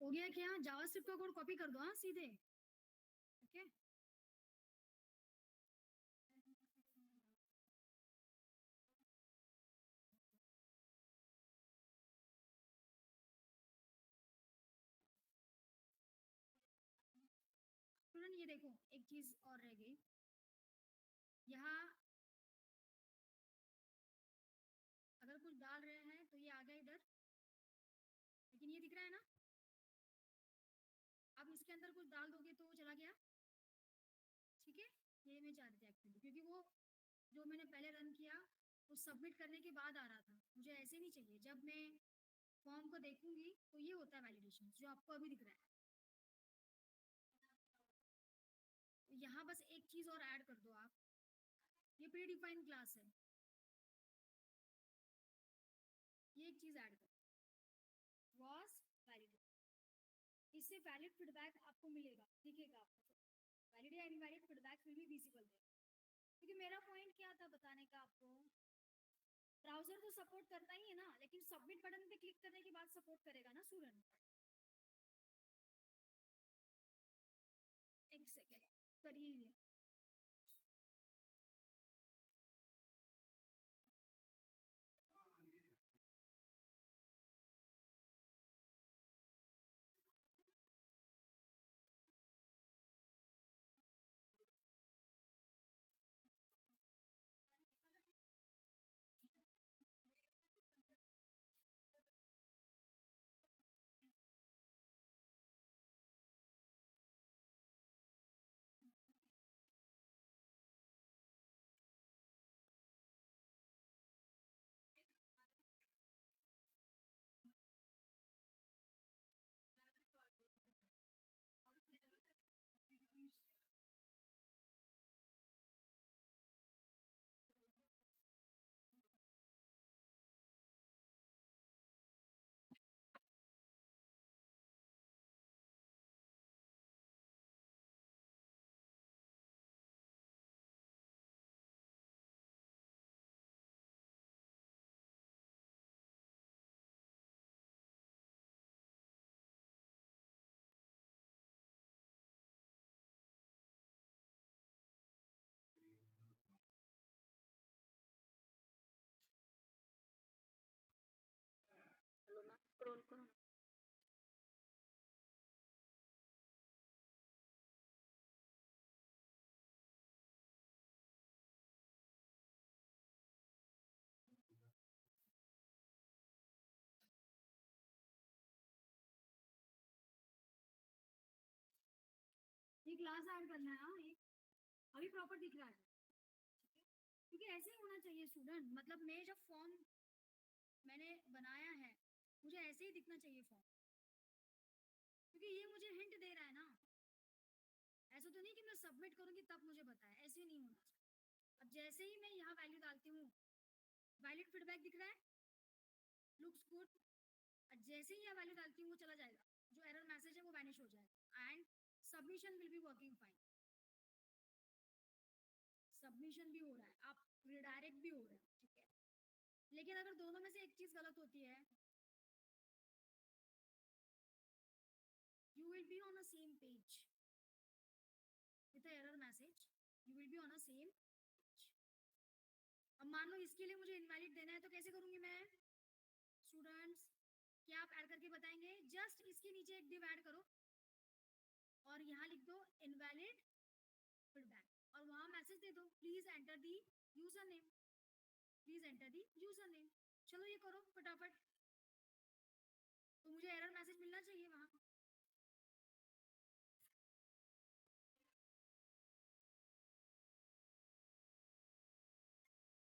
हो गया क्या? जावास्क्रिप्ट का कोड कॉपी कर दो हाँ सीधे। ओके, स्टूडेंट ये देखो एक चीज और रह गई यहाँ। अगर कुछ डाल रहे हैं तो ये आ गया इधर, लेकिन ये दिख रहा है ना। अब इसके अंदर कुछ डाल दोगे तो वो चला गया। ठीक है, ये मैं चाह रही थी एक्चुअली, क्योंकि वो जो मैंने पहले रन किया वो सबमिट करने के बाद आ रहा था, मुझे ऐसे नहीं चाहिए। जब मैं फॉर्म को देखूंगी तो ये होता है वैलिडेशन जो आपको अभी दिख रहा है। तो यहाँ बस एक चीज और ऐड कर दो आप, ये प्री डिफाइंड क्लास है, ये एक चीज ऐड करो, वॉज वैलिड। इससे वैलिड फीडबैक आपको मिलेगा, दिखेगा आपको, वैलिड या invalid feedback will be visible है। क्योंकि मेरा पॉइंट क्या था बताने का आपको, ब्राउजर तो सपोर्ट करता ही है ना, लेकिन सबमिट बटन पे क्लिक करने के बाद सपोर्ट करेगा ना स्टूडेंट। एक सेकेंड करिए। हेलो मैम, स्क्रॉल करो। ये क्लास ऐड करना है हाँ, ये अभी प्रॉपर दिख रहा है। ठीक है, क्योंकि ऐसे ही होना चाहिए स्टूडेंट, मतलब मैं जब फॉर्म मैंने बनाया है मुझे ऐसे ही दिखना चाहिए फॉर्म, क्योंकि ये मुझे हिंट दे रहा है ना। ऐसा तो नहीं कि मैं सबमिट करूंगी तब मुझे बताए, ऐसे नहीं होना चाहिए। अब जैसे ही मैं यहाँ वैल्यू डालती हूँ, वैलिड फीडबैक दिख रहा है, लुक्स गुड। जैसे ही यहाँ वैल्यू डालती हूँ वो चला जाएगा, जो एरर मैसेज है वो वैनिश हो जाएगा, and submission will be working fine. Submission भी हो रहा है, आप रिडायरेक्ट भी हो रहे हैं। ठीक है, लेकिन अगर दोनों में से एक चीज गलत होती है, you will be on a same page with the error message, you will be on a same page। अब मान लो इसके लिए मुझे इनवैलिड देना है तो कैसे करूंगी मैं? स्टूडेंट्स क्या आप ऐड करके बताएंगे? जस्ट इसके नीचे एक डिव ऐड करो और यहाँ लिख दो इनवैलिड फीडबैक और वहां मैसेज दे दो please enter the user name, please enter the user name. चलो ये करो फटाफट, तो मुझे एरर मैसेज मिलना चाहिए वहां।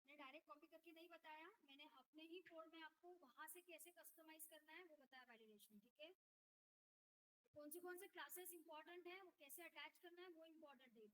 मैंने डायरेक्ट कॉपी करके नहीं बताया, मैंने अपने ही कोड में आपको वहां से कैसे कस्टमाइज करना है वो बताया वैलिडेशन। ठीक है, कौन से क्लासेस इंपॉर्टेंट है वो कैसे अटैच करना है वो इंपॉर्टेंट है।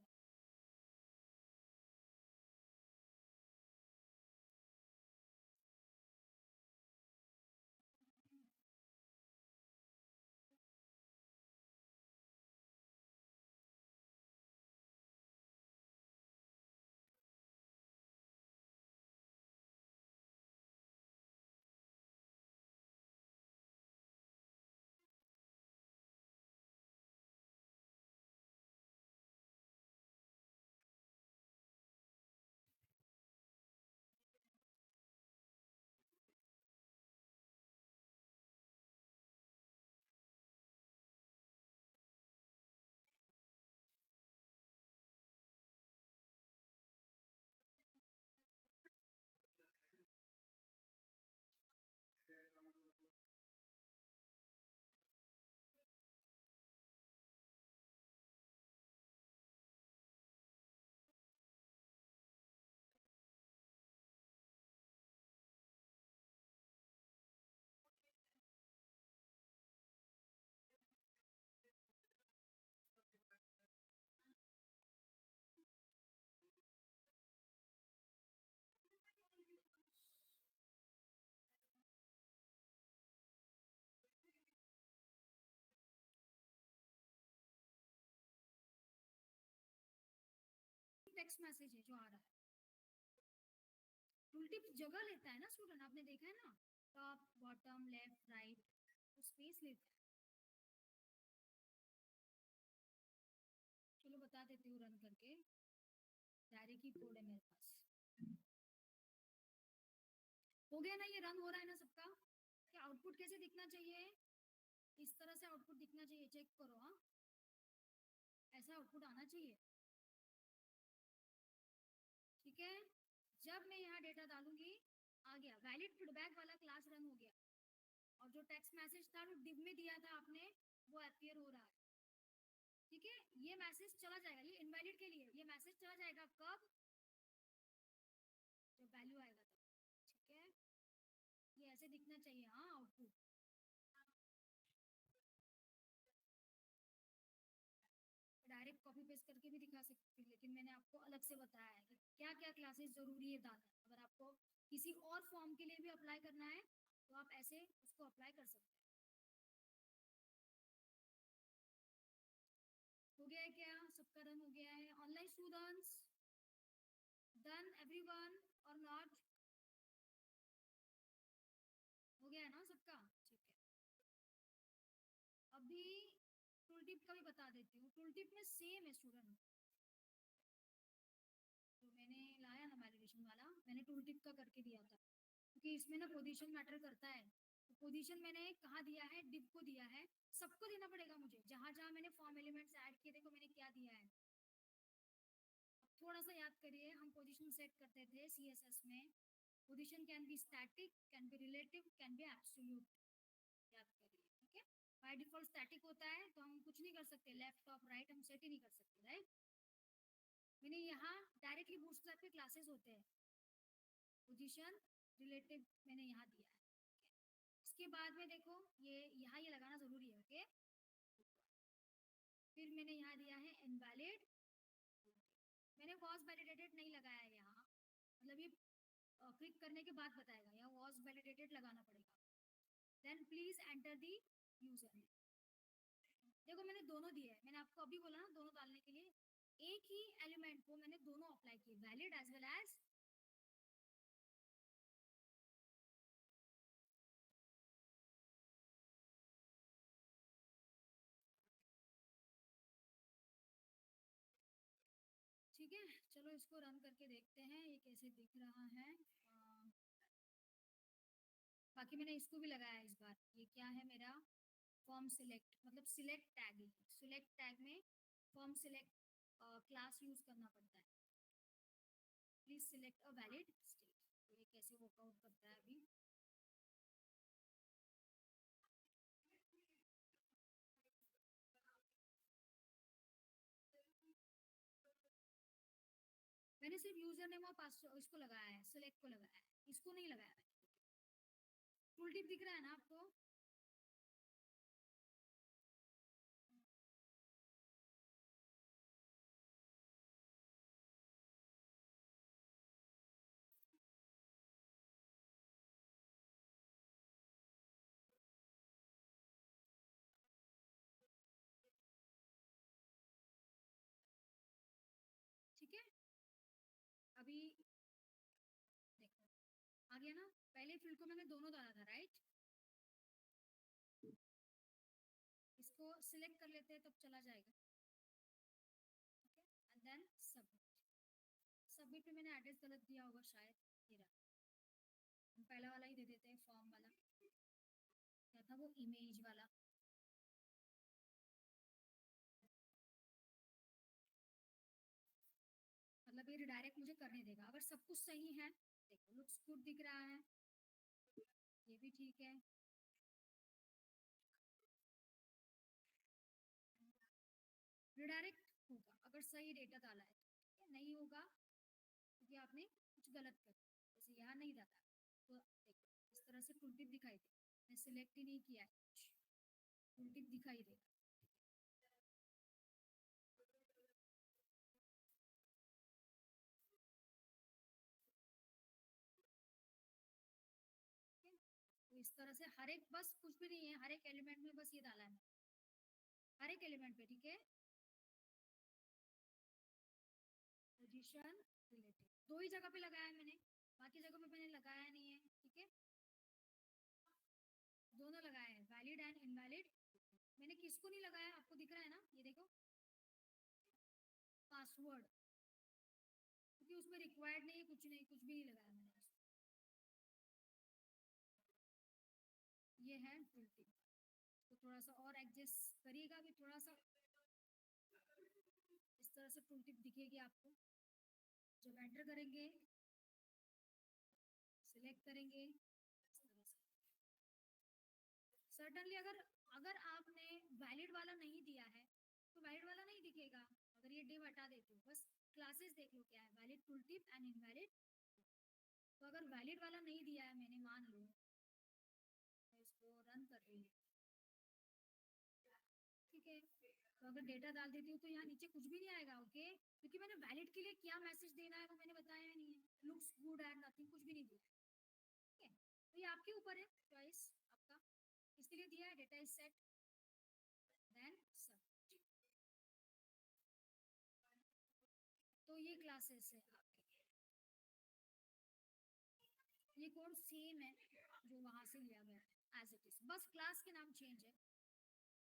टेक्स्ट मैसेज है जो आ रहा है। टूल टिप जगह लेता है ना स्टूडेंट, आपने देखा है ना, टॉप बॉटम लेफ्ट राइट, तो स्पेस लेता है। चलो बता देती हूँ रन करके, डायरेक्ट ही कोड है मेरे पास। हो गया ना, ये रन हो रहा है ना सबका। क्या आउटपुट कैसे दिखना चाहिए, इस तरह से आउटपुट दिखना चाहिए, चेक करो। हाँ, ऐसा आउटपुट आना चाहिए, ठीक है। जब मैं यहाँ डेटा डालूंगी, आ गया वैलिड फीडबैक वाला क्लास रन हो गया, और जो टेक्स्ट मैसेज था जो डिव में दिया था आपने, वो अपीयर हो रहा है, ठीक है। ये मैसेज चला जाएगा, ये इनवैलिड के लिए ये मैसेज चला जाएगा कब, जब वैल्यू आएगा तब, ठीक है। ये ऐसे दिखना चाहिए हाँ आउटपुट। डायरेक्ट कॉपी पेस्ट करके भी दिखा सकती थी, लेकिन मैंने आपको अलग से बताया है कि क्या क्या क्लासेस जरूरी है डालना। अगर आपको किसी और फॉर्म के लिए भी अप्लाई करना है तो आप ऐसे उसको अप्लाई कर सकते हैं। हो गया है क्या, सबका रन हो गया है। ऑनलाइन स्टूडेंट्स डन एवरीवन और नॉट, हो गया है ना सबका, ठीक है। अभी टूल टिप का भी बता देती हूँ, टूल टिप में सेम है स्टूडेंट, तो मैंने लाया ना वैलिडेशन वाला, मैंने टूल टिप का करके दिया था, क्योंकि इसमें ना पोजीशन मैटर करता है। तो पोजीशन मैंने कहाँ दिया है, डिव को दिया है, सबको देना पड़ेगा मुझे, जहां जहां मैंने फॉर्म एलिमेंट्स ऐड किए, देखो मैंने क्या दिया है। अब थोड़ा सा याद करिए, हम पोजीशन सेट करते थे सीएसएस में, position can be static, can be relative, can be absolute, याद करिए, ठीक है। बाय डिफॉल्ट स्टैटिक होता है तो हम कुछ नहीं कर सकते, लेफ्ट टॉप राइट हम सेट ही नहीं कर सकते, राइट। मैंने यहाँ डायरेक्टली बूटस्ट्रैप के क्लासेस होते हैं, पोजीशन रिलेटिव मैंने यहाँ दिया है। इसके बाद में देखो ये यहाँ ये लगाना जरूरी है, ओके। फिर मैंने यहाँ दिया है इनवैलिड, मैंने वॉज वैलिडेटेड नहीं लगाया है यहाँ, मतलब ये क्लिक करने के बाद बताएगा, यहाँ वॉज वैलिडेटेड लगाना पड़ेगा। Then please enter the user name, देखो मैंने दोनों दिए हैं, मैंने आपको अभी बोला ना दोनों डालने के लिए, एक ही एलिमेंट को मैंने दोनों अप्लाई किए, वैलिड एज वेल एज, ठीक है। चलो इसको रन करके देखते हैं ये कैसे दिख रहा है। बाकी मैंने इसको भी लगाया इस बार, ये क्या है मेरा, फॉर्म सिलेक्ट, मतलब सिलेक्ट टैग है, सिलेक्ट टैग में फॉर्म सिलेक्ट क्लास यूज करना पड़ता है, please select a valid state, तो ये कैसे वर्कआउट करता है अभी। मैंने सिर्फ यूजर नेम और पासवर्ड इसको लगाया है, सिलेक्ट को लगाया है, इसको नहीं लगाया मैंने। टूल टिप दिख रहा है ना आपको, ठीक है। अभी देखो आ गया ना, पहले फील्ड को मैंने दोनों डाला था, राइट। इसको सिलेक्ट कर लेते हैं तब चला जाएगा, okay. And then submit, submit में मैंने एड्रेस गलत दिया होगा शायद, ये रहा, हम पहला वाला ही दे देते हैं, फॉर्म वाला, क्या था वो, इमेज वाला। मतलब ये रिडायरेक्ट मुझे करने देगा अगर सब कुछ सही है, देखो लुक्स गुड दिख रहा है, ये भी ठीक है। रिडायरेक्ट होगा अगर सही डेटा डाला है तो, ठीक है, नहीं होगा क्योंकि आपने कुछ गलत कर दिया, जैसे यहाँ नहीं डाला, तो देखो इस तरह से टूल टिप दिखाई दे, मैं सिलेक्ट ही नहीं किया है कुछ, टूल टिप दिखाई देगा, ठीक है। तो इस तरह से हर एक, बस कुछ भी नहीं है, हर एक एलिमेंट में बस ये डाला है, हर एक एलिमेंट पे, ठीक है। पोजीशन पोजीशन रिलेटिव, दो ही जगह पे लगाया है मैंने, बाकी जगह पे मैंने लगाया नहीं है, ठीक है। दोनों लगाया है, वैलिड एंड इनवैलिड। मैंने किसको नहीं लगाया, आपको दिख रहा है ना, ये देखो पासवर्ड, क्योंकि उसमें रिक्वायर्ड नहीं है, कुछ नहीं, कुछ भी नहीं लगाया मैंने। ये है टूल टिप, तो थोड़ा सा और एडजस्ट करिएगा, अभी थोड़ा सा इस तरह से टूल टिप दिखेगी आपको। जब एंटर करेंगे, सिलेक्ट करेंगे इस तरह से। सर्टनली अगर अगर आपने वैलिड वाला नहीं दिया है तो वैलिड वाला नहीं दिखेगा। अगर ये डिव हटा देते हो, बस क्लासेस देख लो क्या है, valid tool tip and invalid. तो अगर वैलिड वाला नहीं दिया है मैंने, मान लो मैं इसको रन कर रही हूँ, ठीक है, तो अगर डेटा डाल देती हूँ तो यहाँ नीचे कुछ भी नहीं आएगा, ओके, क्योंकि मैंने वैलिड के लिए क्या मैसेज देना है वो मैंने बताया नहीं है, लुक्स गुड एंड नथिंग, कुछ भी नहीं दिया, ठीक है। तो ये आपके ऊपर है, चॉइस आपका, इसके लिए दिया है डेटा इज सेट देन सब। तो ये क्लासेस है आपके, ये कोड सेम है जो वहां से लिया गया है एज इट इज, बस क्लास के नाम चेंज है,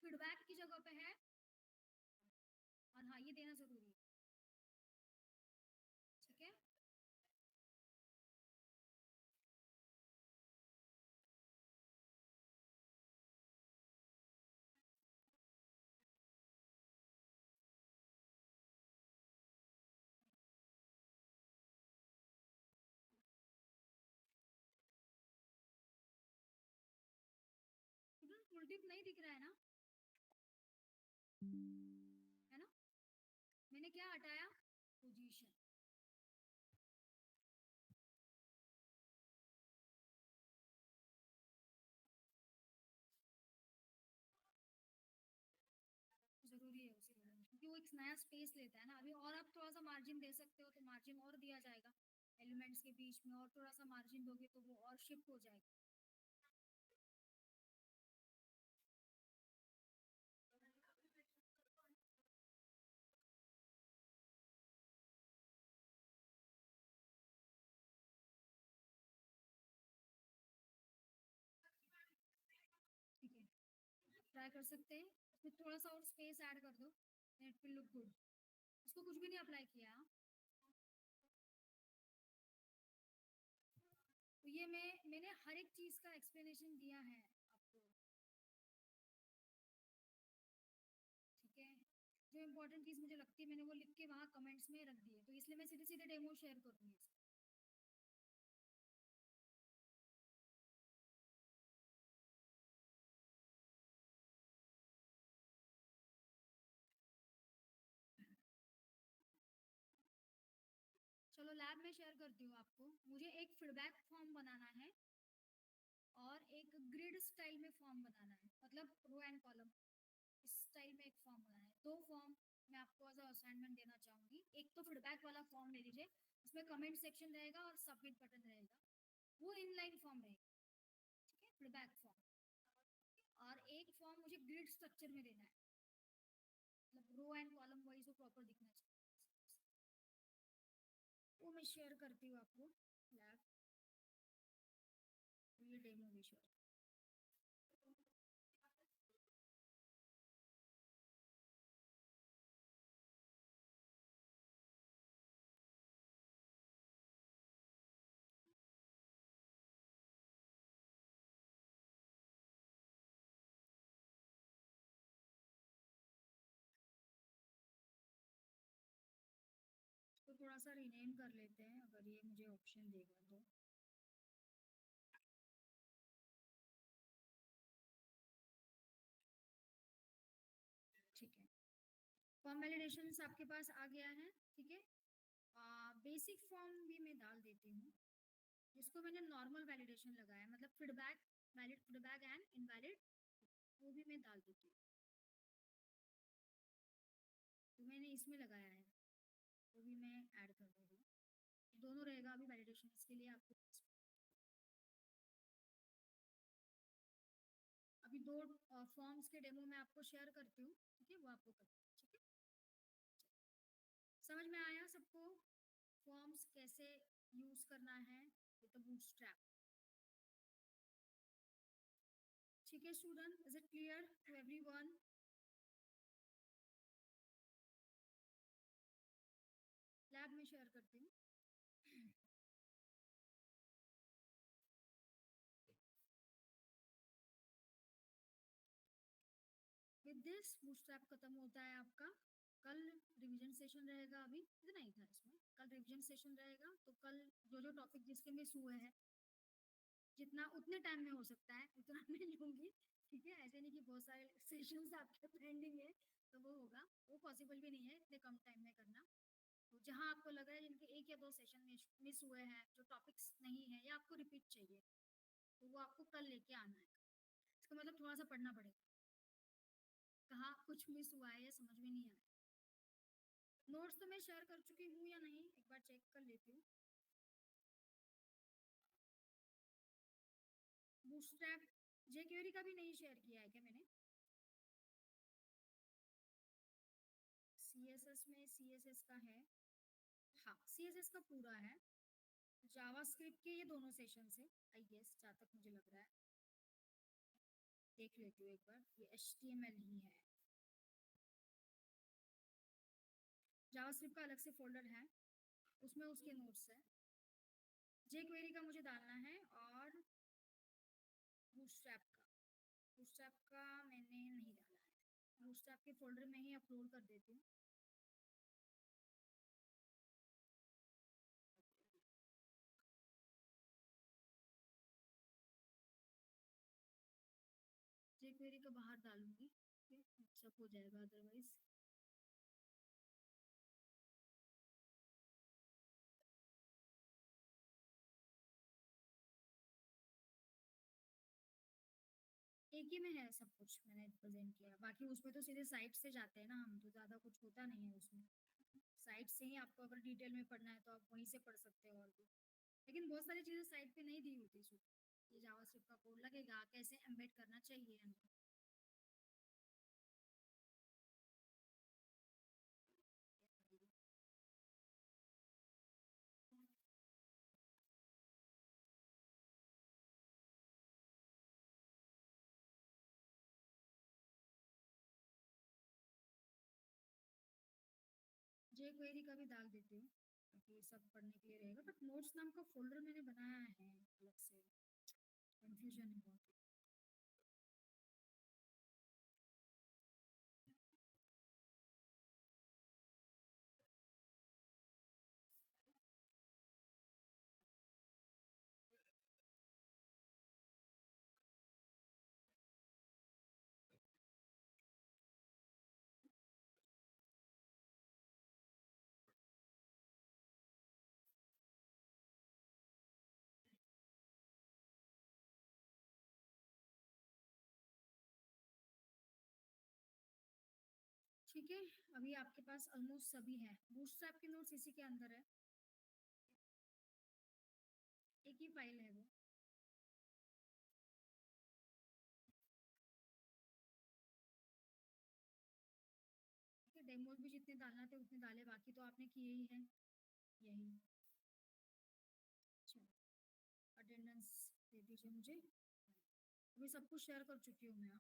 फीडबैक की जगह पे है। और हाँ, ये देना जरूरी है, ठीक है। फुल टिप नहीं दिख रहा है ना, है ना, मैंने क्या हटाया, पोजीशन। जरूरी है उसी में, क्योंकि वो एक नया स्पेस लेता है ना। अभी और आप थोड़ा सा मार्जिन दे सकते हो तो मार्जिन और दिया जाएगा एलिमेंट्स के बीच में, और थोड़ा सा मार्जिन दोगे तो वो और शिफ्ट हो जाएगा। ठीक है, ट्राई कर सकते हैं, फिर थोड़ा सा और स्पेस ऐड कर दो, इट विल लुक गुड। इसको कुछ भी नहीं अप्लाई किया, तो ये मैंने हर एक चीज का एक्सप्लेनेशन दिया है आपको, ठीक है। जो इम्पोर्टेंट चीज मुझे लगती है मैंने वो लिख के वहाँ कमेंट्स में रख दी है, तो इसलिए मैं सीधे सीधे डेमो शेयर करूंगी इसका। चलो लैब में शेयर करती हूँ आपको। मुझे एक फीडबैक फॉर्म बनाना है और एक ग्रिड स्टाइल में फॉर्म बनाना है, मतलब रो एंड कॉलम इस स्टाइल में एक फॉर्म बनाना है। दो फॉर्म मैं आपको एज असाइनमेंट देना चाहूंगी। एक तो फीडबैक वाला फॉर्म ले लीजिए, उसमें कमेंट सेक्शन रहेगा और सबमिट बटन रहेगा, वो इनलाइन फॉर्म रहेगा, ठीक है, फीडबैक फॉर्म। और एक फॉर्म मुझे ग्रिड स्ट्रक्चर में देना है, मतलब रो एंड कॉलम वाइज वो प्रॉपर दिखना चाहिए। वो मैं शेयर करती हूँ आपको लैब, ये डेमो भी शेयर। तो थोड़ा सा रिनेम कर लेते हैं, अगर ये मुझे ऑप्शन देगा तो। ठीक है, फॉर्म वैलिडेशन आपके पास आ गया है, ठीक है। बेसिक फॉर्म भी मैं डाल देती हूँ, जिसको मैंने नॉर्मल वैलिडेशन लगाया है, मतलब feedback, valid feedback and invalid, वो भी मैं डाल देती हूँ। तो मैंने इसमें लगाया है, वो भी मैं ऐड कर दे रही हूँ, दोनों रहेगा अभी वैलिडेशन इसके लिए आपको। अभी दो फॉर्म्स के डेमो मैं आपको शेयर करती हूँ, ठीक है, वो आपको कर, ठीक है। समझ में आया सबको? फॉर्म्स कैसे यूज करना है विद द बूटस्ट्रैप। ठीक है student, is it clear to everyone? Lab में शेयर करती हूँ। विद दिस बूटस्ट्रैप खत्म होता है आपका। कल रिवीजन सेशन रहेगा, अभी इतना ही था इसमें। कल रिवीजन सेशन रहेगा, तो कल जो जो टॉपिक जिसके मिस हुए हैं, जितना उतने टाइम में हो सकता है उतना मैं लूंगी। ठीक है, ऐसे नहीं कि बहुत सारे सेशंस आपके पेंडिंग है तो वो होगा, वो पॉसिबल भी नहीं है इतने कम टाइम में करना। तो जहां आपको लग रहा है जिनके एक या दो सेशन मिस हुए हैं, जो टॉपिक्स नहीं है या आपको रिपीट चाहिए, तो वो आपको कल लेके आना है। इसका मतलब थोड़ा सा पढ़ना पड़ेगा, कहाँ कुछ मिस हुआ है या समझ में नहीं आया। नोट्स तो मैं शेयर कर चुकी हूँ या नहीं, एक बार चेक कर लेती हूँ। बूटस्ट्रैप जेक्वेरी का भी नहीं शेयर किया है क्या मैंने? सीएसएस में सीएसएस का है, हाँ सीएसएस का पूरा है। जावास्क्रिप्ट के ये दोनों सेशन है आई गेस, जहाँ तक मुझे लग रहा है। देख लेती हूँ एक बार, ये HTML ही है। जावास्क्रिप्ट का अलग से फोल्डर है, उसमें उसके नोट्स है। जेक्वेरी का मुझे डालना है, और बूटस्ट्रैप का, बूटस्ट्रैप का मैंने नहीं डाला है। बूटस्ट्रैप के फोल्डर में ही अपलोड कर देती हूँ। जेक्वेरी का बाहर डालूंगी, सब हो जाएगा अदरवाइज। एक ही में है सब कुछ मैंने प्रेजेंट किया, बाकी उसमें तो सीधे साइट से जाते हैं ना हम, तो ज़्यादा कुछ होता नहीं है उसमें। साइट से ही आपको अगर डिटेल में पढ़ना है तो आप वहीं से पढ़ सकते हो और भी। लेकिन बहुत सारी चीज़ें साइट पे नहीं दी होती इसमें। ये जावास्क्रिप्ट का कोड लगेगा, कैसे एम्बेड करना चाहिए अंदर। जे क्वेरी का भी डाल देती हूँ, ताकि ये सब पढ़ने के लिए रहेगा। बट नोट्स नाम का फोल्डर मैंने बनाया है अलग से, कंफ्यूजन है बहुत। ठीक है, अभी आपके पास ऑलमोस्ट सभी है। बूटस्ट्रैप के नोट्स इसी के अंदर है, एक ही फाइल है वो। ठीक है, डेमोज भी जितने डालना थे उतने डाले, बाकी तो आपने किए ही हैं यही। अच्छा, अटेंडेंस दे दीजिए मुझे। अभी सब कुछ शेयर कर चुकी हूँ मैं।